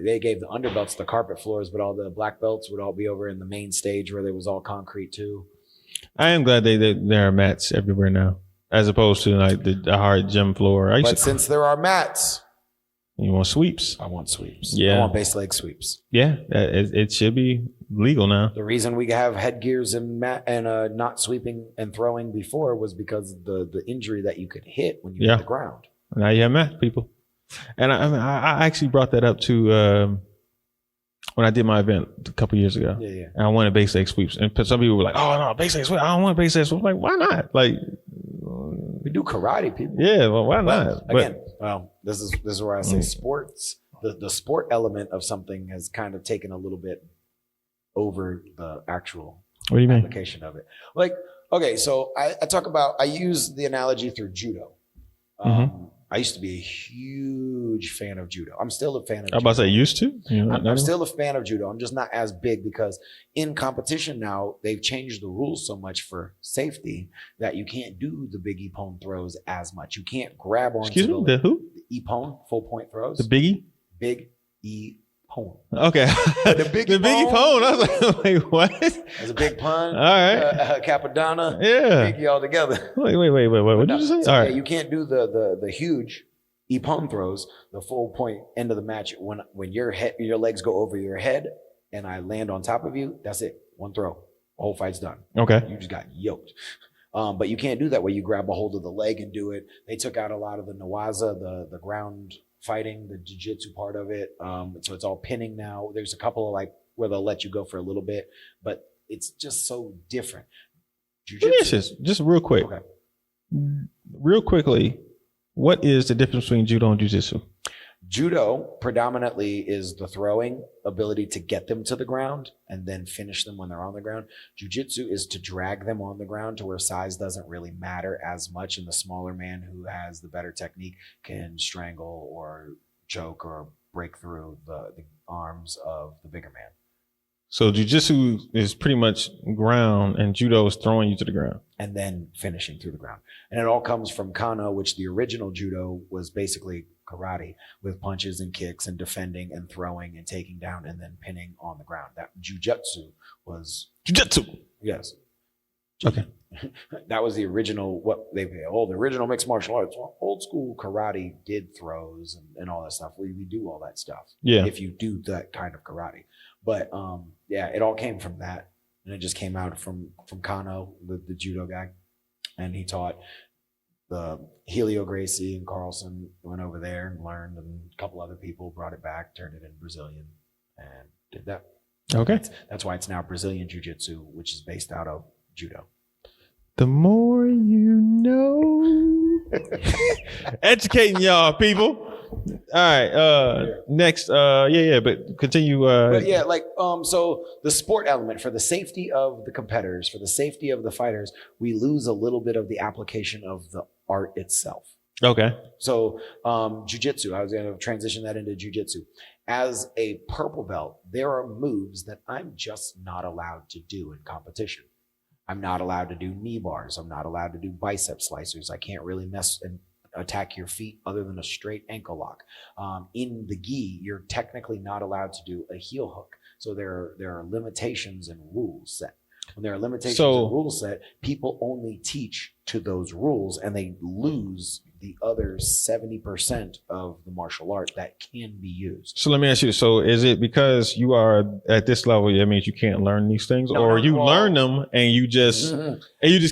Speaker 2: they gave the underbelts the carpet floors, but all the black belts would all be over in the main stage where there was all concrete too.
Speaker 1: I am glad there are mats everywhere now, as opposed to like the hard gym floor.
Speaker 2: But since there are mats,
Speaker 1: you want sweeps?
Speaker 2: I want sweeps.
Speaker 1: Yeah.
Speaker 2: I want base leg sweeps.
Speaker 1: Yeah, it should be legal now.
Speaker 2: The reason we have headgears and not sweeping and throwing before was because the injury that you could hit when you hit the ground.
Speaker 1: Now you have math people. And I actually brought that up to when I did my event a couple years ago.
Speaker 2: Yeah.
Speaker 1: And I wanted base leg sweeps. And some people were like, oh, no, base leg sweep. I don't want base leg sweep. I'm like, why not? Like,
Speaker 2: we do karate, people.
Speaker 1: Yeah, well, why not?
Speaker 2: Again, this is where I say sports. The sport element of something has kind of taken a little bit over the actual application of it. Like, okay, so I use the analogy through judo. I used to be a huge fan of judo. I'm still a fan of judo.
Speaker 1: I was about to say used to?
Speaker 2: I'm still a fan of judo. I'm just not as big because in competition now, they've changed the rules so much for safety that you can't do the big ippon throws as much. You can't grab onto
Speaker 1: the who?
Speaker 2: The ippon, full point throws.
Speaker 1: The biggie?
Speaker 2: Big ippon.
Speaker 1: Okay.
Speaker 2: The big
Speaker 1: ippon. I was like, wait, what?
Speaker 2: There's a big pun.
Speaker 1: All right.
Speaker 2: Capadonna.
Speaker 1: Yeah.
Speaker 2: Biggie all together.
Speaker 1: Wait. What did you say?
Speaker 2: So,
Speaker 1: all right.
Speaker 2: You can't do the huge ippon throws, the full point end of the match. When your legs go over your head and I land on top of you, that's it. One throw. The whole fight's done.
Speaker 1: Okay.
Speaker 2: You just got yoked. But you can't do that where you grab a hold of the leg and do it. They took out a lot of the nawaza, the ground fighting, the jiu-jitsu part of it. So it's all pinning now. There's a couple of like where they'll let you go for a little bit, but it's just so different.
Speaker 1: Jiu-jitsu. Just real quick.
Speaker 2: Okay.
Speaker 1: Real quickly, what is the difference between judo and jiu-jitsu?
Speaker 2: Judo predominantly is the throwing ability to get them to the ground and then finish them when they're on the ground. Jiu-jitsu is to drag them on the ground to where size doesn't really matter as much, and the smaller man who has the better technique can strangle or choke or break through the arms of the bigger man.
Speaker 1: So jiu-jitsu is pretty much ground and judo is throwing you to the ground.
Speaker 2: And then finishing through the ground. And it all comes from Kano, which the original judo was basically karate with punches and kicks and defending and throwing and taking down and then pinning on the ground. That jujutsu was...
Speaker 1: Jujutsu!
Speaker 2: Yes.
Speaker 1: Okay.
Speaker 2: That was the original, the original mixed martial arts. Well, old school karate did throws and all that stuff. We do all that stuff.
Speaker 1: Yeah.
Speaker 2: If you do that kind of karate. But it all came from that. And it just came out from Kano, the judo guy. And he taught the Helio Gracie and Carlson went over there and learned, and a couple other people brought it back, turned it in Brazilian, and did that.
Speaker 1: Okay.
Speaker 2: That's why it's now Brazilian Jiu-Jitsu, which is based out of judo.
Speaker 1: The more you know. Educating y'all, people. All right. Next. But continue.
Speaker 2: So the sport element, for the safety of the competitors, for the safety of the fighters, we lose a little bit of the application of the art itself.
Speaker 1: Okay.
Speaker 2: So jiu-jitsu, I was going to transition that into jiu-jitsu. As a purple belt, there are moves that I'm just not allowed to do in competition. I'm not allowed to do knee bars. I'm not allowed to do bicep slicers. I can't really mess and attack your feet other than a straight ankle lock. In the gi, you're technically not allowed to do a heel hook. So there are limitations and rules set. When there are limitations and rules set, people only teach to those rules and they lose the other 70% of the martial art that can be used.
Speaker 1: So let me ask you, so is it because you are at this level, that means you can't learn these things, or you learn them and you just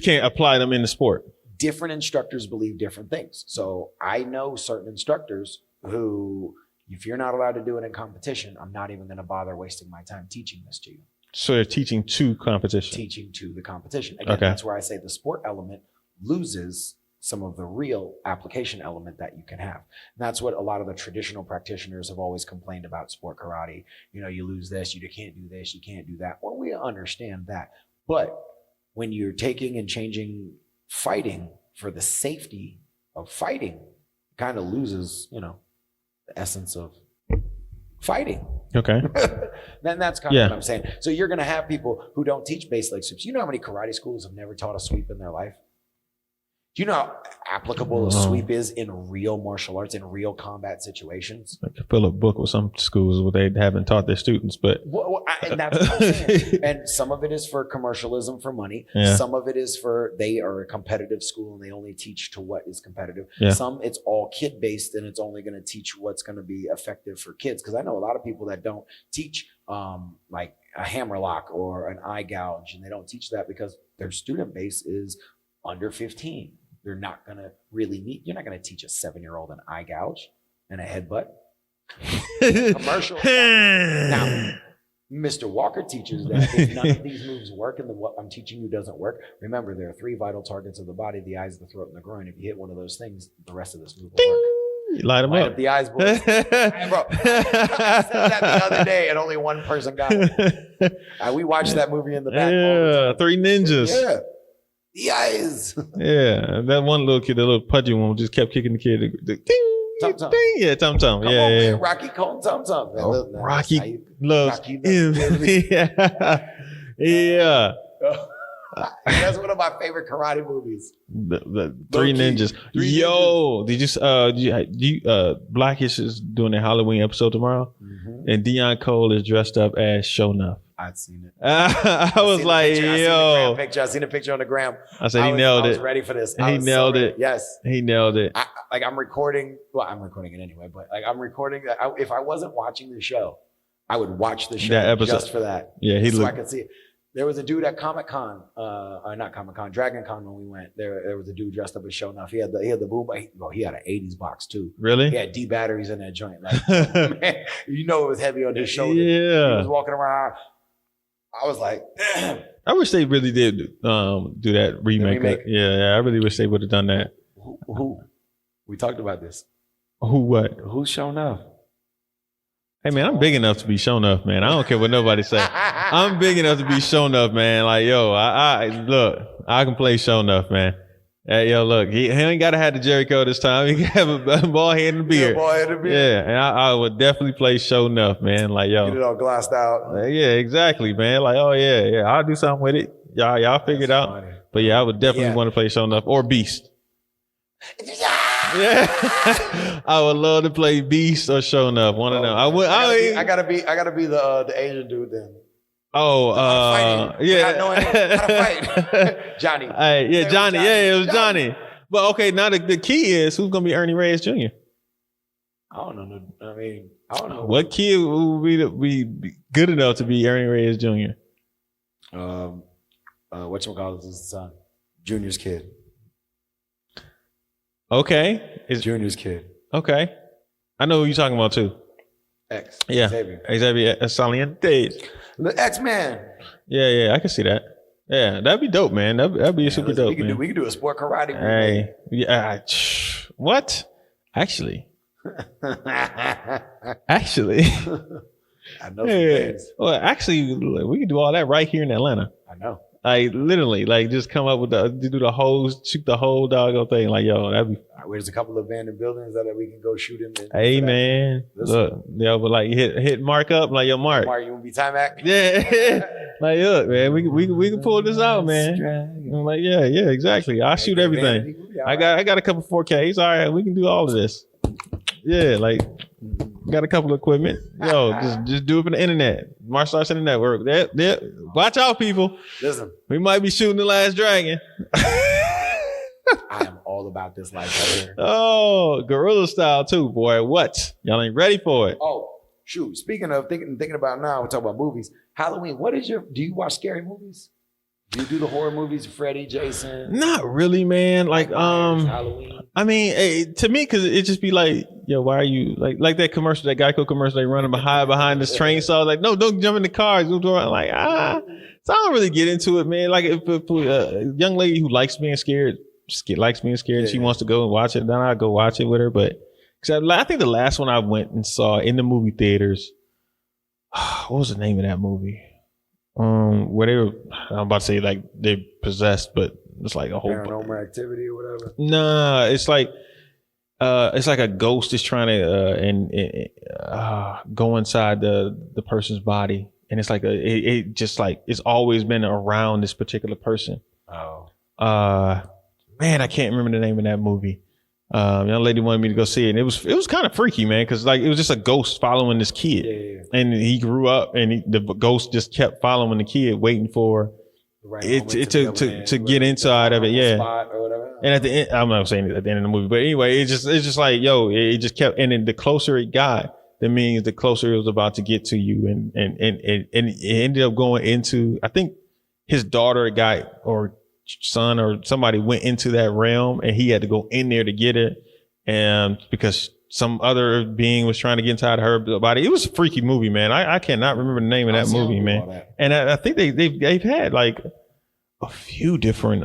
Speaker 1: can't apply them in the sport?
Speaker 2: Different instructors believe different things. So I know certain instructors who, if you're not allowed to do it in competition, I'm not even going to bother wasting my time teaching this to you.
Speaker 1: So they're teaching to competition.
Speaker 2: Teaching to the competition. Again, that's where I say the sport element loses some of the real application element that you can have. And that's what a lot of the traditional practitioners have always complained about sport karate. You know, you lose this, you can't do this, you can't do that. Well, we understand that. But when you're taking and changing fighting for the safety of fighting, kind of loses, the essence of fighting. Okay. Then that's kind of what I'm saying. So you're going to have people who don't teach base leg sweeps. You know how many karate schools have never taught a sweep in their life? Do you know how applicable a sweep is in real martial arts, in real combat situations?
Speaker 1: I could fill a book with some schools where they haven't taught their students, but
Speaker 2: and that's what I'm saying. And some of it is for commercialism, for money. Yeah. Some of it is for they are a competitive school and they only teach to what is competitive. Yeah. Some it's all kid based and it's only going to teach what's going to be effective for kids. Because I know a lot of people that don't teach like a hammerlock or an eye gouge, and they don't teach that because their student base is under 15. They're not going to really need, you're not going to teach a 7-year-old an eye gouge and a headbutt. Commercial. Now, Mr. Walker teaches that if none of these moves work and what I'm teaching you doesn't work, remember there are 3 vital targets of the body, the eyes, the throat, and the groin. If you hit one of those things, the rest of this move will work.
Speaker 1: You light them up.
Speaker 2: The eyes, boys. Hey, bro, I said that the other day and only one person got it. We watched that movie in the back.
Speaker 1: Yeah, 3 ninjas.
Speaker 2: Yeah. The eyes.
Speaker 1: Yeah, that one little kid, the little pudgy one, just kept kicking the kid.
Speaker 2: Tum-tum.
Speaker 1: Yeah, tum-tum.
Speaker 2: Come on, man. Rocky called tum-tum.
Speaker 1: Oh, Rocky loves him. Yeah.
Speaker 2: That's one of my favorite karate movies.
Speaker 1: The 3 Ninjas. Did you Blackish is doing a Halloween episode tomorrow, and Deion Cole is dressed up as Sho'nuff.
Speaker 2: I'd seen it.
Speaker 1: I was like, yo.
Speaker 2: I seen a picture on the gram.
Speaker 1: I said he nailed it.
Speaker 2: I was ready for this.
Speaker 1: He nailed it.
Speaker 2: Yes.
Speaker 1: He nailed it.
Speaker 2: I'm recording. Well, I'm recording it anyway, but I'm recording. If I wasn't watching the show, I would watch the show just for that.
Speaker 1: Yeah,
Speaker 2: I could see it. There was a dude at Comic-Con, not Comic-Con, Dragon Con when we went. There was a dude dressed up as Sho'nuff. He had the boom. He had an 80s box too.
Speaker 1: Really?
Speaker 2: He had D batteries in that joint. Like, man, it was heavy on his shoulder.
Speaker 1: Yeah.
Speaker 2: He was walking around. I was like,
Speaker 1: I wish they really did do that remake. Yeah, I really wish they would have done that.
Speaker 2: Who? We talked about this.
Speaker 1: Who what?
Speaker 2: Who's Sho'nuff?
Speaker 1: Hey man, I'm big enough to be Sho'nuff, man. I don't care what nobody say. I'm big enough to be Sho'nuff, man. Like, yo, I can play Sho'nuff, man. Hey, yo, look, he ain't got to have the Jericho this time. He can have a bald head and a beard. Yeah, and I would definitely play Sho'nuff, man. Like, yo.
Speaker 2: Get it all glassed out.
Speaker 1: Yeah, exactly, man. Like, oh, yeah. I'll do something with it. Y'all figure it out. Funny. But yeah, I would definitely want to play Sho'nuff or Beast. Yeah, I would love to play Beast or Sho'nuff. One of them.
Speaker 2: I gotta be the Asian dude then.
Speaker 1: Yeah.
Speaker 2: Not knowing how to fight. Johnny.
Speaker 1: Yeah, Johnny. Yeah, it was Johnny. But okay, now the key is who's gonna be Ernie Reyes Jr.
Speaker 2: I don't know. I don't know.
Speaker 1: What kid would be good enough to be Ernie Reyes Jr.?
Speaker 2: Whatchamacallit is his son? Junior's kid.
Speaker 1: Okay.
Speaker 2: It's Junior's kid.
Speaker 1: Okay. I know who you're talking about too.
Speaker 2: X.
Speaker 1: Yeah. Xavier Saliente.
Speaker 2: The X-Man.
Speaker 1: Yeah, I can see that. Yeah, that'd be dope, man. That'd be super dope.
Speaker 2: We could do a sport karate movie.
Speaker 1: Hey, yeah. What? Actually.
Speaker 2: I know some things.
Speaker 1: Well, actually, we can do all that right here in Atlanta.
Speaker 2: I know.
Speaker 1: Like literally, like just come up with shoot the whole doggone thing. Like, yo, that'd be.
Speaker 2: There's a couple of abandoned buildings that we can go shoot in.
Speaker 1: Hey man, look, but like hit Mark up, like yo, Mark,
Speaker 2: you wanna be time act?
Speaker 1: Yeah, like look, man, we can pull this out, man. I'm like, yeah, exactly. I'll shoot everything. I got a couple 4Ks. All right, we can do all of this. Yeah, like. Got a couple of equipment. Yo, just do it for the internet. Martial Arts Internet Network. Yeah. Watch out, people.
Speaker 2: Listen.
Speaker 1: We might be shooting The Last Dragon.
Speaker 2: I am all about this life right here.
Speaker 1: Oh, guerrilla style too, boy. What? Y'all ain't ready for it.
Speaker 2: Oh, shoot. Speaking of thinking about now, we're talking about movies. Halloween, do you watch scary movies? Do you do the horror movies, Freddy, Jason?
Speaker 1: Not really, man. Like,
Speaker 2: Halloween.
Speaker 1: I mean, to me, because it just be like, yo, why are you like that commercial, that Geico commercial, they running behind this train saw, like, no, don't jump in the car. Like, so I don't really get into it, man. Like, if a young lady who likes being scared, she wants to go and watch it, then I'll go watch it with her. But I think the last one I went and saw in the movie theaters, what was the name of that movie? Where they were, I'm about to say like they're possessed, but it's like a whole
Speaker 2: Paranormal Activity or whatever.
Speaker 1: Nah, it's like It's like a ghost is trying to go inside the person's body, and it's like it just like it's always been around this particular person.
Speaker 2: Oh,
Speaker 1: man, I can't remember the name of that movie. Young lady wanted me to go see it, and it was kind of freaky, man, because like it was just a ghost following this kid, and he grew up, and the ghost just kept following the kid, waiting for it to get inside of it, And at the end, I'm not saying it at the end of the movie, but anyway, it's just like, yo, it just kept, and then the closer it got, that means the closer it was about to get to you, and it ended up going into, I think his daughter or son or somebody went into that realm, and he had to go in there to get it, and because some other being was trying to get inside her body. It was a freaky movie, man. I cannot remember the name of that movie, man. And I think they've had like a few different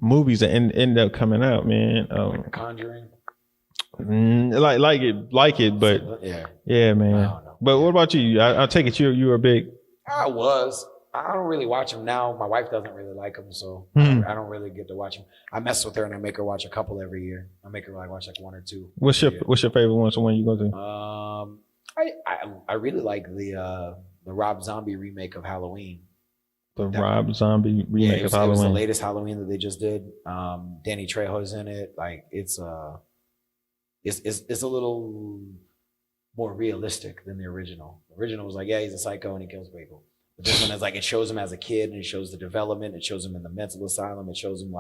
Speaker 1: movies that end up coming out, man.
Speaker 2: Like Conjuring.
Speaker 1: Like it, but yeah, man. But what about you? I take it you were a big.
Speaker 2: I was. I don't really watch them now. My wife doesn't really like them, so I don't really get to watch them. I mess with her and I make her watch a couple every year. I make her watch like one or two.
Speaker 1: What's your favorite one? So when you go to?
Speaker 2: I really like the Rob Zombie remake of Halloween.
Speaker 1: Rob Zombie remake of Halloween. It was
Speaker 2: the latest Halloween that they just did. Danny Trejo's in it. Like it's a little more realistic than the original. The original was like, yeah, he's a psycho and he kills people. But this one is like, it shows him as a kid and it shows the development. It shows him in the mental asylum. It shows him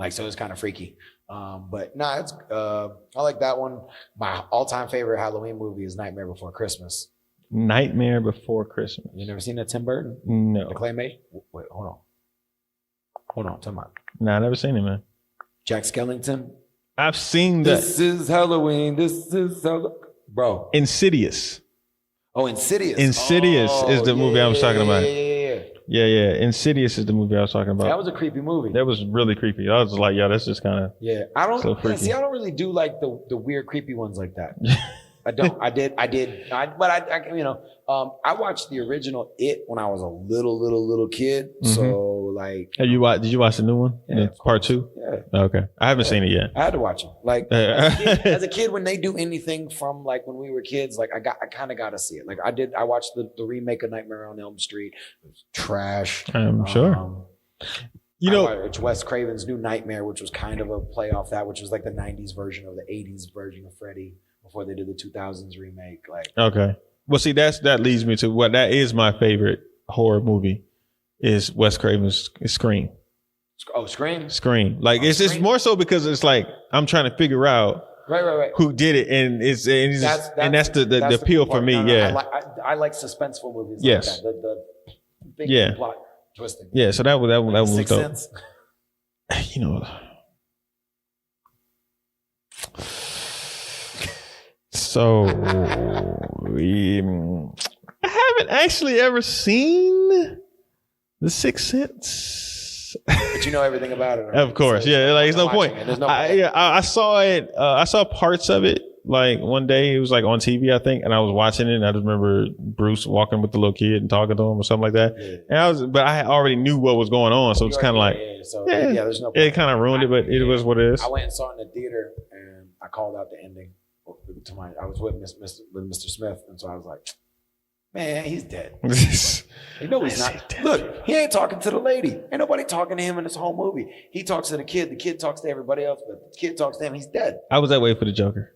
Speaker 2: so it's kind of freaky. But no, it's I like that one. My all-time favorite Halloween movie is Nightmare Before Christmas.
Speaker 1: Nightmare Before Christmas.
Speaker 2: You never seen that Tim Burton?
Speaker 1: No.
Speaker 2: The claymation? Wait, hold on, tell me.
Speaker 1: No, I never seen it, man.
Speaker 2: Jack Skellington.
Speaker 1: I've seen that.
Speaker 2: This is Halloween. Bro.
Speaker 1: Insidious.
Speaker 2: Oh, Insidious.
Speaker 1: Insidious is the movie I was talking about. Yeah. Insidious is the movie I was talking about.
Speaker 2: That was a creepy movie.
Speaker 1: That was really creepy. I was just like, that's just kind of
Speaker 2: I don't really do like the weird creepy ones like that. I don't. I watched the original It when I was a little kid. Mm-hmm. So like,
Speaker 1: did you watch the new one?
Speaker 2: Yeah,
Speaker 1: part 2.
Speaker 2: Yeah.
Speaker 1: Okay, I haven't seen it yet.
Speaker 2: I had to watch it. Like as a kid, when they do anything from like when we were kids, like I kind of got to see it. Like I watched the remake of Nightmare on Elm Street. It was trash.
Speaker 1: I'm sure.
Speaker 2: It's Wes Craven's New Nightmare, which was kind of a play off that, which was like the 90s version of the 80s version of Freddy before they did the 2000s remake. Like, okay.
Speaker 1: Well, see, that leads me to that is my favorite horror movie is Wes Craven's Scream.
Speaker 2: Oh, Scream?
Speaker 1: Scream. Like, it's more so because it's like I'm trying to figure out
Speaker 2: right.
Speaker 1: who did it, and that's the appeal for me.
Speaker 2: I like suspenseful movies.
Speaker 1: Yes.
Speaker 2: Like that. The big plot twisting.
Speaker 1: Yeah. So that was
Speaker 2: Sixth
Speaker 1: dope.
Speaker 2: Sense.
Speaker 1: So I haven't actually ever seen The Sixth Sense.
Speaker 2: But you know everything about it. Right?
Speaker 1: Of course, yeah. Like, there's no point. I saw it. I saw parts of it. Like one day, it was like on TV, I think, and I was watching it. And I just remember Bruce walking with the little kid and talking to him or something like that. Yeah. And but I already knew what was going on, so it's kind of like,
Speaker 2: there's no point.
Speaker 1: It kind of ruined it, but it was what it is.
Speaker 2: I went and saw it in the theater, and I called out the ending. I was with Mr. Smith, and so I was like, man, he's dead. No, he's not. Look, he ain't talking to the lady. Ain't nobody talking to him in this whole movie. He talks to the kid talks to everybody else, but the kid talks to him, he's dead.
Speaker 1: I was that way for the Joker.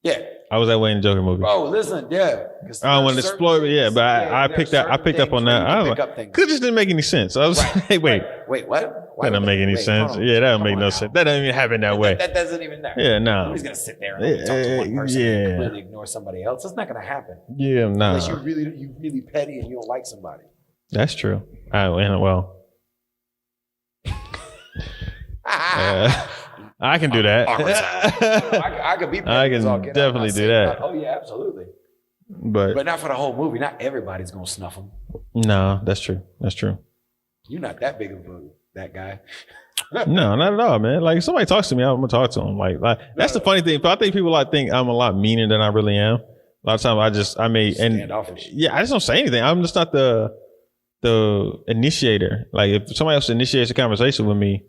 Speaker 2: Yeah.
Speaker 1: I was that way in the Joker movie.
Speaker 2: Oh, listen, yeah.
Speaker 1: I don't want to explore it, but I picked up on that. I was like, because it just didn't make any sense. I was like, hey, wait,
Speaker 2: what?
Speaker 1: That doesn't make any sense. Yeah, that don't make no sense. That doesn't even happen that way.
Speaker 2: That doesn't even matter.
Speaker 1: Yeah, no.
Speaker 2: Nobody's gonna sit there and talk to one person and completely ignore somebody else. It's not gonna happen.
Speaker 1: Yeah, no.
Speaker 2: Unless you're really petty and you don't like somebody.
Speaker 1: That's true. I can do that.
Speaker 2: I could be petty.
Speaker 1: I can definitely do that.
Speaker 2: Oh yeah, absolutely.
Speaker 1: But
Speaker 2: not for the whole movie. Not everybody's gonna snuff them.
Speaker 1: No, that's true.
Speaker 2: You're not that big of that guy.
Speaker 1: No, not at all, man. Like, if somebody talks to me, I'm gonna talk to them. Like that's the funny thing. But I think people think I'm a lot meaner than I really am. A lot of times
Speaker 2: standoffish.
Speaker 1: Yeah, I just don't say anything. I'm just not the initiator. Like, if somebody else initiates a conversation with me,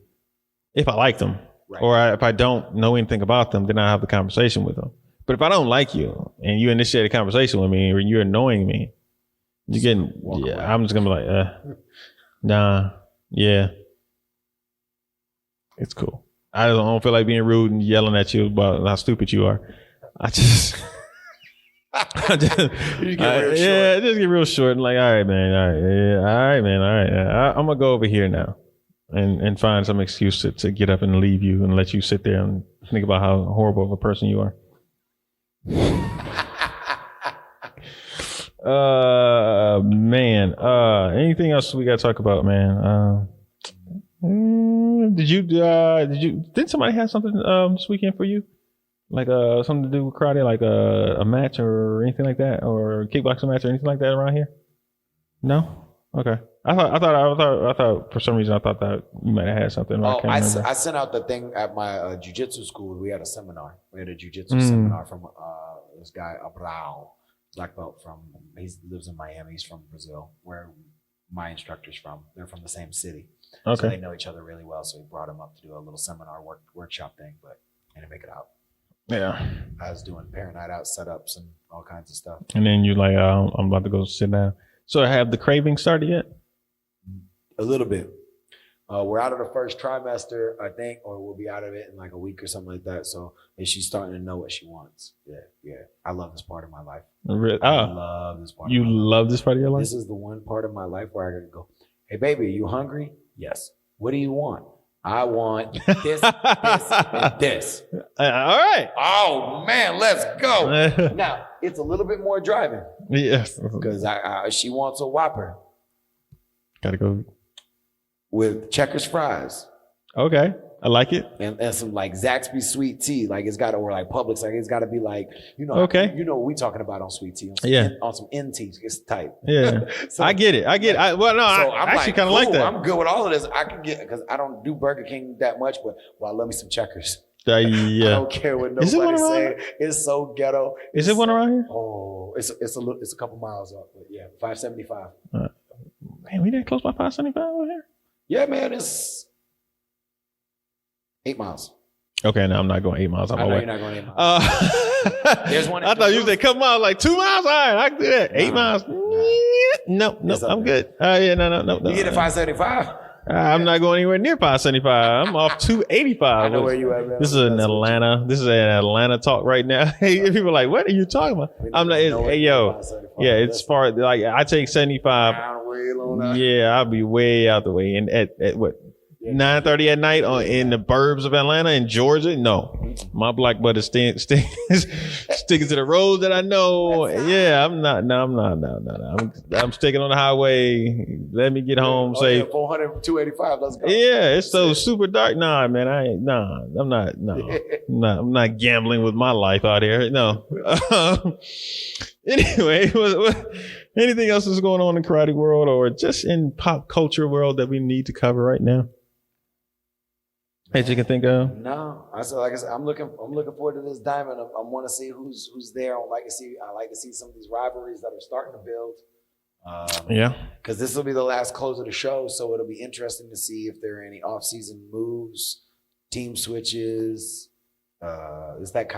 Speaker 1: if I like them,
Speaker 2: Right.
Speaker 1: Or if I don't know anything about them, then I have the conversation with them. But if I don't like you and you initiate a conversation with me or you're annoying me, you're getting, I'm just going to be like, nah, yeah. It's cool. I don't feel like being rude and yelling at you about how stupid you are. Just get real short and like, all right, man, I'm gonna go over here now and find some excuse to get up and leave you and let you sit there and think about how horrible of a person you are. Man, anything else we gotta talk about, man? Did somebody have something this weekend for you? Like something to do with karate, like a match or anything like that, or a kickboxing match or anything like that around here? No? Okay. I thought for some reason I thought that you might have had something.
Speaker 2: I sent out the thing at my jiu-jitsu school. We had a seminar. We had a jiu-jitsu seminar from this guy Abrao, black belt he lives in Miami. He's from Brazil, where my instructor's from. They're from the same city. Okay. So they know each other really well. So we brought him up to do a little seminar workshop thing, but I didn't make it out.
Speaker 1: Yeah.
Speaker 2: I was doing parent night out setups and all kinds of stuff.
Speaker 1: And then you're like, I'm about to go sit down. So have the cravings started yet?
Speaker 2: A little bit. We're out of the first trimester, I think, or we'll be out of it in like a week or something like that. So she's starting to know what she wants. Yeah. I love this part of my life.
Speaker 1: Really?
Speaker 2: I love this part.
Speaker 1: You love this part of your life?
Speaker 2: This is the one part of my life where I gotta go, hey, baby, are you hungry? Yes. What do you want? I want this, and this.
Speaker 1: All right.
Speaker 2: Oh, man, let's go. Now, it's a little bit more driving.
Speaker 1: Yes.
Speaker 2: Because she wants a Whopper.
Speaker 1: Gotta go.
Speaker 2: With Checkers fries.
Speaker 1: Okay. I like it.
Speaker 2: And some like Zaxby sweet tea. Like it's got to, or like Publix. Like it's got to be like,
Speaker 1: okay.
Speaker 2: You know what we talking about on sweet tea. On some NT. It's tight.
Speaker 1: Yeah. So, I get it. I actually kind of like that.
Speaker 2: I'm good with all of this. I can get, because I don't do Burger King that much, but I love me some Checkers.
Speaker 1: Yeah.
Speaker 2: I don't care what nobody's saying. It's so ghetto.
Speaker 1: Is it one around here?
Speaker 2: Oh, it's a couple miles up. But yeah, 575.
Speaker 1: Man, we didn't close by 575 over here?
Speaker 2: Yeah, man, it's 8 miles.
Speaker 1: Okay, now I'm not going 8 miles.
Speaker 2: I know you're not going 8 miles. There's one.
Speaker 1: I thought you said a couple miles, like 2 miles. All right, I can do that. 8 miles. No, I'm good. No.
Speaker 2: You get it 575.
Speaker 1: I'm not going anywhere near 575. I'm off 285.
Speaker 2: I know where you at, man.
Speaker 1: This is in Atlanta. This is an Atlanta talk right now. People are like, what are you talking about? I'm like, hey, yo. Yeah, it's far. Like, I take 75. Yeah, I'll be way out the way. And at what? 9:30 at night in the burbs of Atlanta and Georgia? No, my black butt is sticking to the roads that I know. Yeah, I'm not. No, I'm not. No. I'm sticking on the highway. Let me get home safe.
Speaker 2: 400, 285. Let's go.
Speaker 1: Yeah, it's so super dark. Nah, man. I'm not. No, I'm not gambling with my life out here. No. Anyway, anything else that's going on in karate world or just in pop culture world that we need to cover right now? That you can think of?
Speaker 2: No, like I said, I'm looking forward to this diamond. I want to see who's there. I like to see some of these rivalries that are starting to build.
Speaker 1: Yeah,
Speaker 2: because this will be the last close of the show, so it'll be interesting to see if there are any off-season moves, team switches. It's that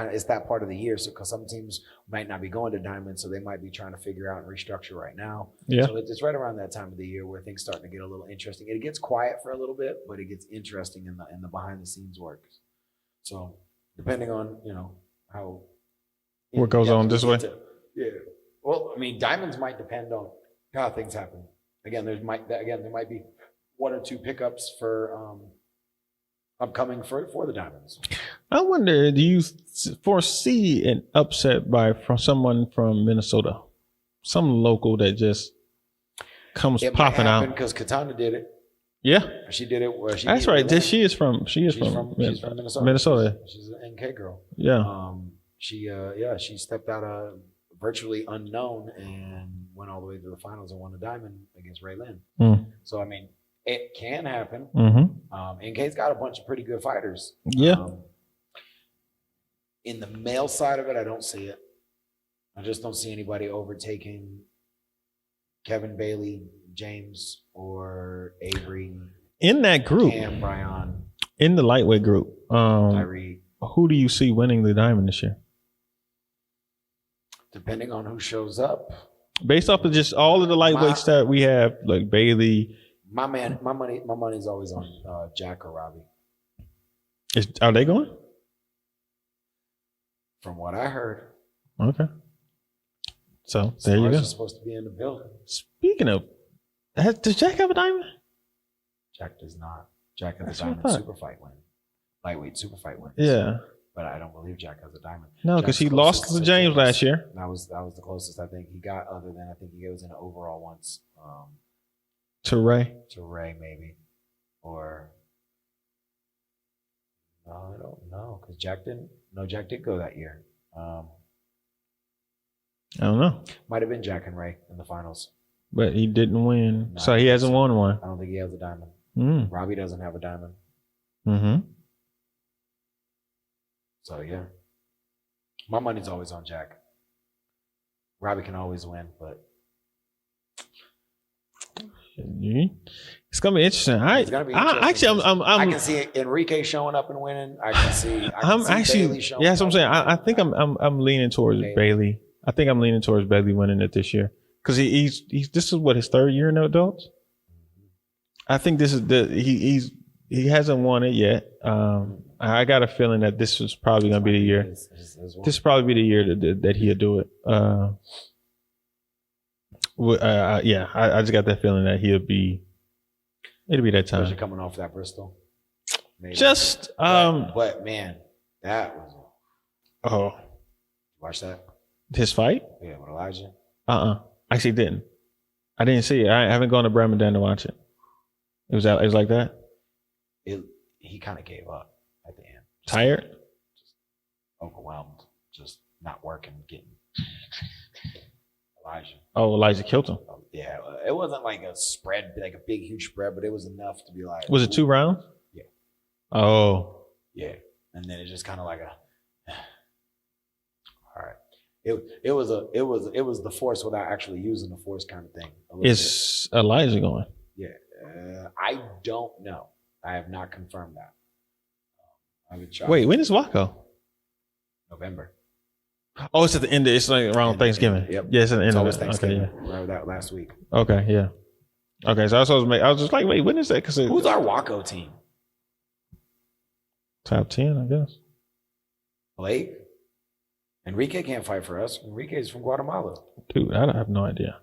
Speaker 2: part of the year. So because some teams might not be going to diamond, so they might be trying to figure out and restructure right now.
Speaker 1: Yeah.
Speaker 2: So it's right around that time of the year where things start to get a little interesting. It gets quiet for a little bit, but it gets interesting in the behind the scenes work. So depending on how
Speaker 1: what goes on this way.
Speaker 2: Yeah. Well, I mean, diamonds might depend on how things happen. Again, there might be 1 or 2 pickups for upcoming for the diamonds.
Speaker 1: I wonder, do you foresee an upset from someone from Minnesota, some local that just comes popping out?
Speaker 2: Because Katana did it.
Speaker 1: Yeah,
Speaker 2: she did it.
Speaker 1: That's right. She's from Minnesota. Minnesota.
Speaker 2: She's an NK girl.
Speaker 1: Yeah.
Speaker 2: She stepped out virtually unknown and went all the way to the finals and won the diamond against Ray Lynn. So I mean, it can happen.
Speaker 1: Mm-hmm.
Speaker 2: NK's got a bunch of pretty good fighters.
Speaker 1: Yeah.
Speaker 2: In the male side of it, I don't see it. I just don't see anybody overtaking Kevin Bailey, James, or Avery.
Speaker 1: In that group.
Speaker 2: Cam, Brian.
Speaker 1: in the lightweight group,
Speaker 2: Tyreek.
Speaker 1: Who do you see winning the diamond this year?
Speaker 2: Depending on who shows up.
Speaker 1: Based off of just all of the lightweights that we have, like Bailey.
Speaker 2: My money's always on Jack or Robbie.
Speaker 1: Are they going?
Speaker 2: From what I heard.
Speaker 1: Okay. So there you go.
Speaker 2: Supposed to be in the building.
Speaker 1: Speaking of, does Jack have a diamond?
Speaker 2: Jack does not. Jack has a diamond super fight win. Lightweight super fight win.
Speaker 1: Yeah.
Speaker 2: But I don't believe Jack has a diamond.
Speaker 1: No, because he lost to James last year.
Speaker 2: That was the closest I think he got, other than I think he was in an overall once.
Speaker 1: To Ray?
Speaker 2: To Ray, maybe. Or no, I don't know. Because Jack did go that year.
Speaker 1: I don't know.
Speaker 2: Might have been Jack and Ray in the finals.
Speaker 1: But he didn't win. So he hasn't won one.
Speaker 2: I don't think he has a diamond. Robbie doesn't have a diamond.
Speaker 1: Mm-hmm. So
Speaker 2: yeah. My money's always on Jack. Robbie can always win, but
Speaker 1: it's gonna be interesting. I can
Speaker 2: see Enrique showing up and winning. I can see Bailey showing up.
Speaker 1: Yeah, that's what I'm saying. I think I'm leaning towards Bailey. I think I'm leaning towards Bailey winning it this year because this is what his third year in the adults. I think this is he hasn't won it yet. I got a feeling that this is probably gonna be the year. This will probably be the year that he'll do it. Yeah, I just got that feeling that it'll be that time.
Speaker 2: Especially coming off that Bristol.
Speaker 1: Maybe.
Speaker 2: But man, that was watch that.
Speaker 1: His fight?
Speaker 2: Yeah, with Elijah.
Speaker 1: Actually didn't. I didn't see it. I haven't gone to Birmingham to watch it. It was like that?
Speaker 2: He kind of gave up at the end.
Speaker 1: Tired?
Speaker 2: Just overwhelmed. Just not working, getting Elijah.
Speaker 1: Oh, Elijah killed him.
Speaker 2: Yeah, it wasn't like a spread, like a big, huge spread, but it was enough to be like.
Speaker 1: Was it 2 rounds?
Speaker 2: Yeah.
Speaker 1: Oh.
Speaker 2: Yeah, and then it just kind of like all right. It was the force without actually using the force kind of thing.
Speaker 1: Is Elijah going?
Speaker 2: Yeah, I don't know. I have not confirmed that. I would try.
Speaker 1: Wait, when is Waco?
Speaker 2: November.
Speaker 1: Oh, it's at the end. It's like around Thanksgiving.
Speaker 2: Yep.
Speaker 1: Yeah, it's at the end of it.
Speaker 2: Thanksgiving.
Speaker 1: Okay, yeah.
Speaker 2: Around that last week.
Speaker 1: Okay, yeah. Okay, so I was just like, wait, when is that?
Speaker 2: Who's our Waco team?
Speaker 1: Top 10, I guess.
Speaker 2: Blake. Enrique can't fight for us. Enrique is from Guatemala.
Speaker 1: Dude, I have no idea.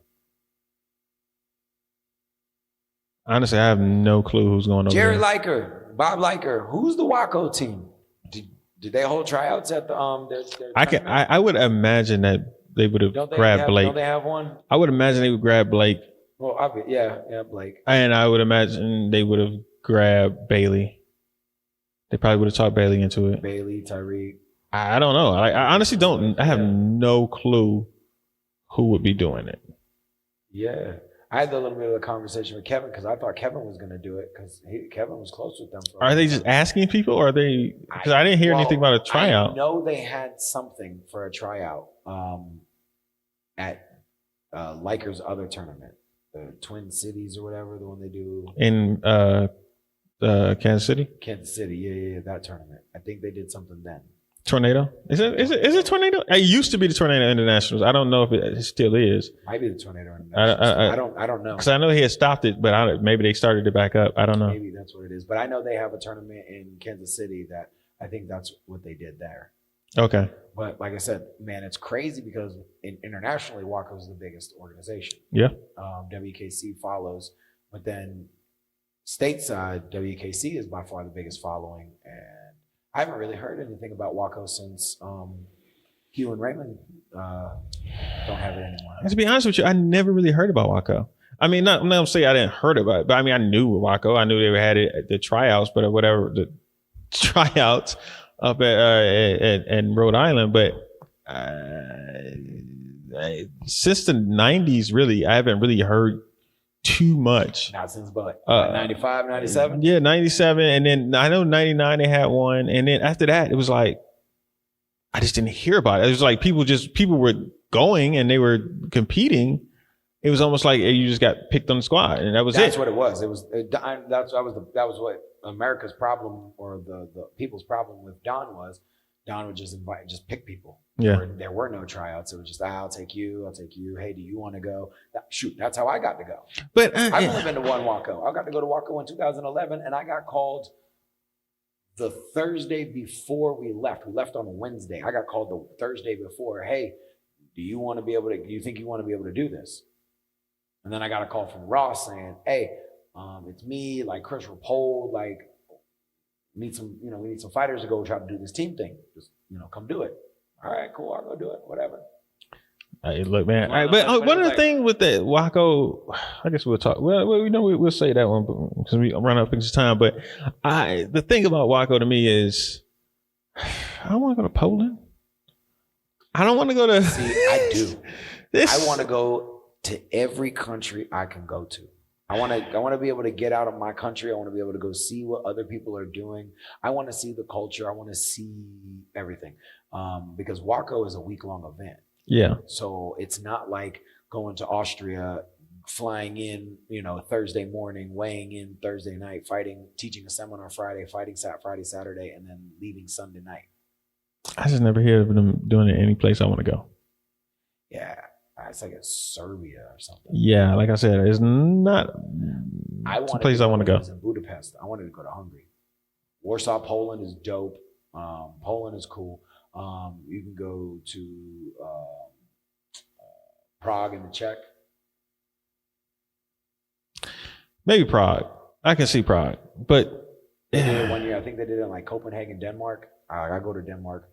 Speaker 1: Honestly, I have no clue who's going over
Speaker 2: Jerry
Speaker 1: there.
Speaker 2: Liker, Bob Liker. Who's the Waco team? Did they hold tryouts at the their
Speaker 1: I would imagine that they would have grabbed Blake.
Speaker 2: Don't they have one?
Speaker 1: I would imagine they would grab Blake.
Speaker 2: Well, yeah, Blake.
Speaker 1: And I would imagine they would have grabbed Bailey. They probably would have talked Bailey into it.
Speaker 2: Bailey, Tyreek.
Speaker 1: I don't know. I honestly don't. I have no clue who would be doing it.
Speaker 2: Yeah. I had a little bit of a conversation with Kevin because I thought Kevin was going to do it because Kevin was close with them.
Speaker 1: Are they just asking people or are they? Because I didn't hear anything about a tryout.
Speaker 2: I know they had something for a tryout at Liker's other tournament, the Twin Cities or whatever, the one they do.
Speaker 1: In Kansas City?
Speaker 2: Kansas City, yeah, that tournament. I think they did something then.
Speaker 1: Tornado? Is it Tornado? It used to be the Tornado Internationals. I don't know if it still is.
Speaker 2: Might be the Tornado Internationals. I don't know.
Speaker 1: Because I know he had stopped it, but maybe they started it back up. I don't know.
Speaker 2: Maybe that's what it is. But I know they have a tournament in Kansas City that I think that's what they did there.
Speaker 1: Okay.
Speaker 2: But like I said, man, it's crazy because internationally, Waco is the biggest organization.
Speaker 1: Yeah.
Speaker 2: WKC follows, but then stateside, WKC is by far the biggest following, and I haven't really heard anything about Waco since Hugh and Raymond don't have it anymore.
Speaker 1: And to be honest with you, I never really heard about Waco. I mean, I'm not saying I didn't heard about it, but I mean, I knew Waco. I knew they had it at the tryouts, but whatever the tryouts up at Rhode Island. But since the 90s, really, I haven't really heard too much.
Speaker 2: Not since but 95, 97?
Speaker 1: Yeah, 97. And then I know 99 they had one. And then after that, it was like, I just didn't hear about it. It was like people were going and they were competing. it was almost like you just got picked on the squad, and that was
Speaker 2: That's what it was. It was that was what America's problem, or the people's problem with Don was. Don would just pick people.
Speaker 1: Yeah.
Speaker 2: There were no tryouts. It was just, I'll take you. Hey, do you want to go? Shoot, that's how I got to go.
Speaker 1: But
Speaker 2: I've only been to one Waco. I got to go to Waco in 2011, and I got called the Thursday before we left. We left on a Wednesday. I got called the Thursday before. Hey, do you think you want to be able to do this? And then I got a call from Ross saying, hey, it's me, like Chris Rapold, like we need some fighters to go try to do this team thing. Just, come do it. All right, cool. I'll go do it. Whatever.
Speaker 1: Hey, look, man. But one of the things with that Waco, I guess we'll talk. Well, we'll say that one because we run up against time. But the thing about Waco to me is, I don't want to go to Poland. I don't want to go to.
Speaker 2: See, I do. I want to go to every country I can go to. I want to be able to get out of my country. I want to be able to go see what other people are doing. I want to see the culture. I want to see everything. Because Waco is a week-long event.
Speaker 1: Yeah.
Speaker 2: So it's not like going to Austria, flying in, Thursday morning, weighing in Thursday night, fighting, teaching a seminar Friday, fighting Friday, Saturday, and then leaving Sunday night.
Speaker 1: I just never hear of them doing it any place I want to go.
Speaker 2: Yeah. It's like a Serbia or something.
Speaker 1: Yeah, like I said, it's not a place I want to go.
Speaker 2: In Budapest. I wanted to go to Hungary. Warsaw, Poland is dope. Poland is cool. You can go to Prague in the Czech.
Speaker 1: Maybe Prague. I can see Prague, but
Speaker 2: they did it one year. I think they did it in like Copenhagen, Denmark. I go to Denmark.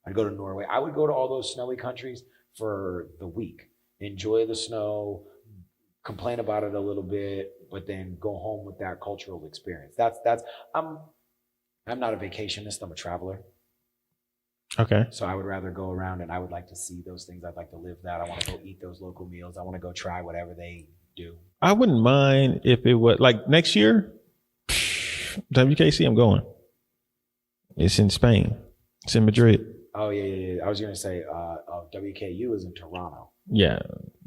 Speaker 2: I'd go to Norway. I would go to all those snowy countries for the week. Enjoy the snow, complain about it a little bit, but then go home with that cultural experience. I'm not a vacationist, I'm a traveler.
Speaker 1: Okay.
Speaker 2: So I would rather go around, and I would like to see those things. I'd like to live that. I want to go eat those local meals. I want to go try whatever they do. I
Speaker 1: wouldn't mind if it was like next year, WKC, I'm going. It's in Spain. It's in Madrid.
Speaker 2: Oh, yeah. I was going to say WKU is in Toronto.
Speaker 1: Yeah.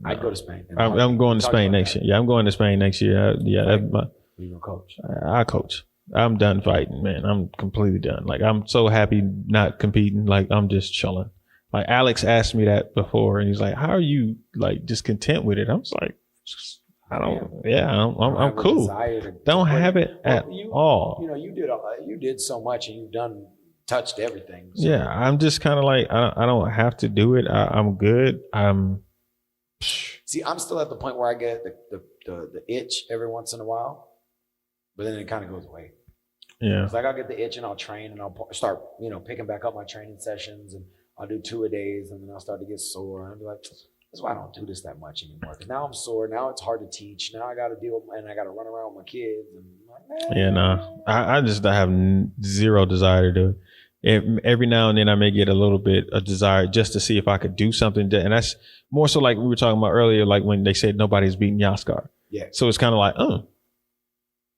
Speaker 2: I'd go to Spain.
Speaker 1: I'm going to Spain next year. Yeah, I'm going to Spain next year.
Speaker 2: You're going to coach?
Speaker 1: I coach. I'm done fighting, man. I'm completely done. Like, I'm so happy not competing. Like, I'm just chilling. Like, Alex asked me that before, and he's like, how are you, like, just content with it? I was like, I'm cool. Don't have it at all.
Speaker 2: You did so much, and you've touched everything. So.
Speaker 1: Yeah, I'm just kind of like, I don't have to do it. I'm good.
Speaker 2: See, I'm still at the point where I get the itch every once in a while, but then it kind of goes away.
Speaker 1: Yeah.
Speaker 2: It's like I'll get the itch and I'll train and I'll start, picking back up my training sessions, and I'll do 2 a days, and then I'll start to get sore. And I'll be like, that's why I don't do this that much anymore. Because now I'm sore. Now it's hard to teach. Now I got to deal with, and I got to run around with my kids. And I'm like,
Speaker 1: yeah, no, I just have zero desire to do it. Every now and then I may get a little bit of desire just to see if I could do something. And that's more so like we were talking about earlier, like when they said nobody's beating Yaskar.
Speaker 2: Yeah.
Speaker 1: So it's kind of like,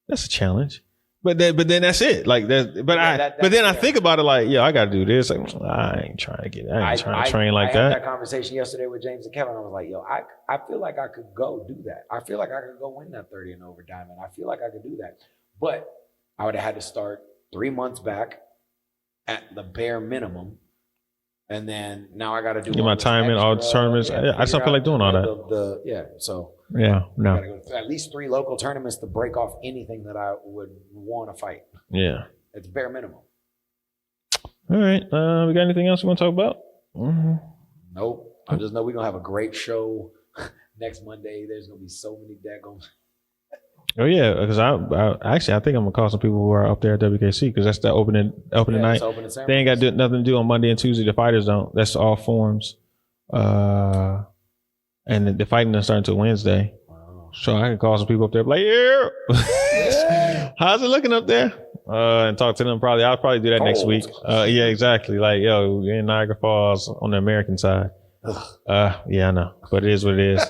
Speaker 1: that's a challenge. But then that's it. Like that. But then I think about it like, I got to do this. Like, I ain't trying to train like that.
Speaker 2: I had that conversation yesterday with James and Kevin. I was like, I feel like I could go do that. I feel like I could go win that 30 and over diamond. I feel like I could do that. But I would have had to start 3 months back at the bare minimum. And then now I got to do
Speaker 1: get my time in all the tournaments. I just don't feel like doing all that.
Speaker 2: So
Speaker 1: yeah, no.
Speaker 2: I gotta go to at least 3 local tournaments to break off anything that I would want to fight.
Speaker 1: Yeah,
Speaker 2: it's bare minimum.
Speaker 1: All right, we got anything else we want to talk about? Mm-hmm.
Speaker 2: Nope. I just know we're gonna have a great show next Monday. There's gonna be so many daggone.
Speaker 1: Oh yeah, because I think I'm gonna call some people who are up there at WKC because that's the opening night. They ain't got nothing to do on Monday and Tuesday. The fighters don't. That's all forms. And the fighting doesn't start until Wednesday. Wow. So I can call some people up there, like, how's it looking up there? And talk to them. I'll probably do that next week. Yeah, exactly. Like, we're in Niagara Falls on the American side. Yeah, I know, but it is what it is.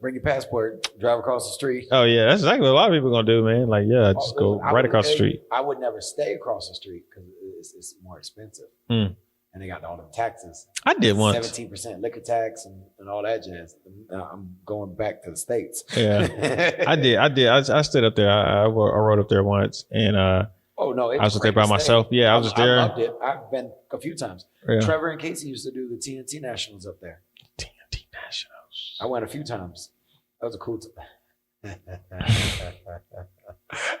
Speaker 2: Bring your passport, drive across the street.
Speaker 1: Oh yeah, that's exactly what a lot of people are gonna do, man. Like, just go right across the street.
Speaker 2: I would never stay across the street because it's more expensive.
Speaker 1: And
Speaker 2: and they got all the taxes.
Speaker 1: I did once.
Speaker 2: 17% liquor tax and all that jazz. I'm going back to the States.
Speaker 1: Yeah, I did. I stood up there. I rode up there once, and
Speaker 2: oh no,
Speaker 1: I was up there by myself. Yeah, I was just there.
Speaker 2: I loved it. I've been a few times. Yeah. Trevor and Casey used to do the TNT Nationals up there.
Speaker 1: TNT Nationals.
Speaker 2: I went a few times. That was a cool time. That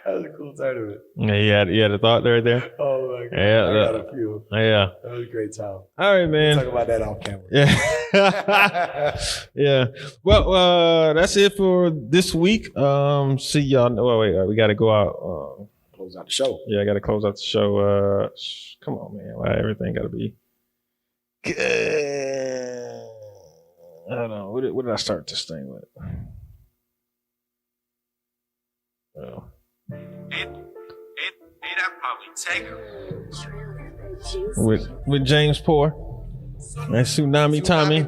Speaker 2: was a cool tournament.
Speaker 1: Yeah, you had a thought right there.
Speaker 2: Oh my god!
Speaker 1: Yeah,
Speaker 2: I got a few.
Speaker 1: Yeah,
Speaker 2: that was a great time.
Speaker 1: All right, man.
Speaker 2: We'll talk about that off camera.
Speaker 1: Yeah, yeah. Well, that's it for this week. See y'all. Oh, wait, we got to go out.
Speaker 2: Close out the show.
Speaker 1: Yeah, I got to close out the show. Come on, man. Why everything got to be good? I don't know. What did I start this thing with? Oh.
Speaker 3: I'd probably take her.
Speaker 1: With James Poor and Tsunami Tommy.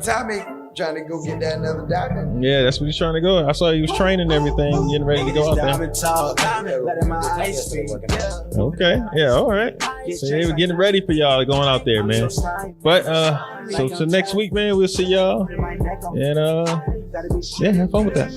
Speaker 2: Trying to go get that another diamond.
Speaker 1: Yeah, that's what he's trying to go. I saw he was training everything, getting ready to go out there. Okay, yeah, all right. So they were getting ready for y'all going out there, man. But so till next week, man, we'll see y'all. And yeah, have fun with that.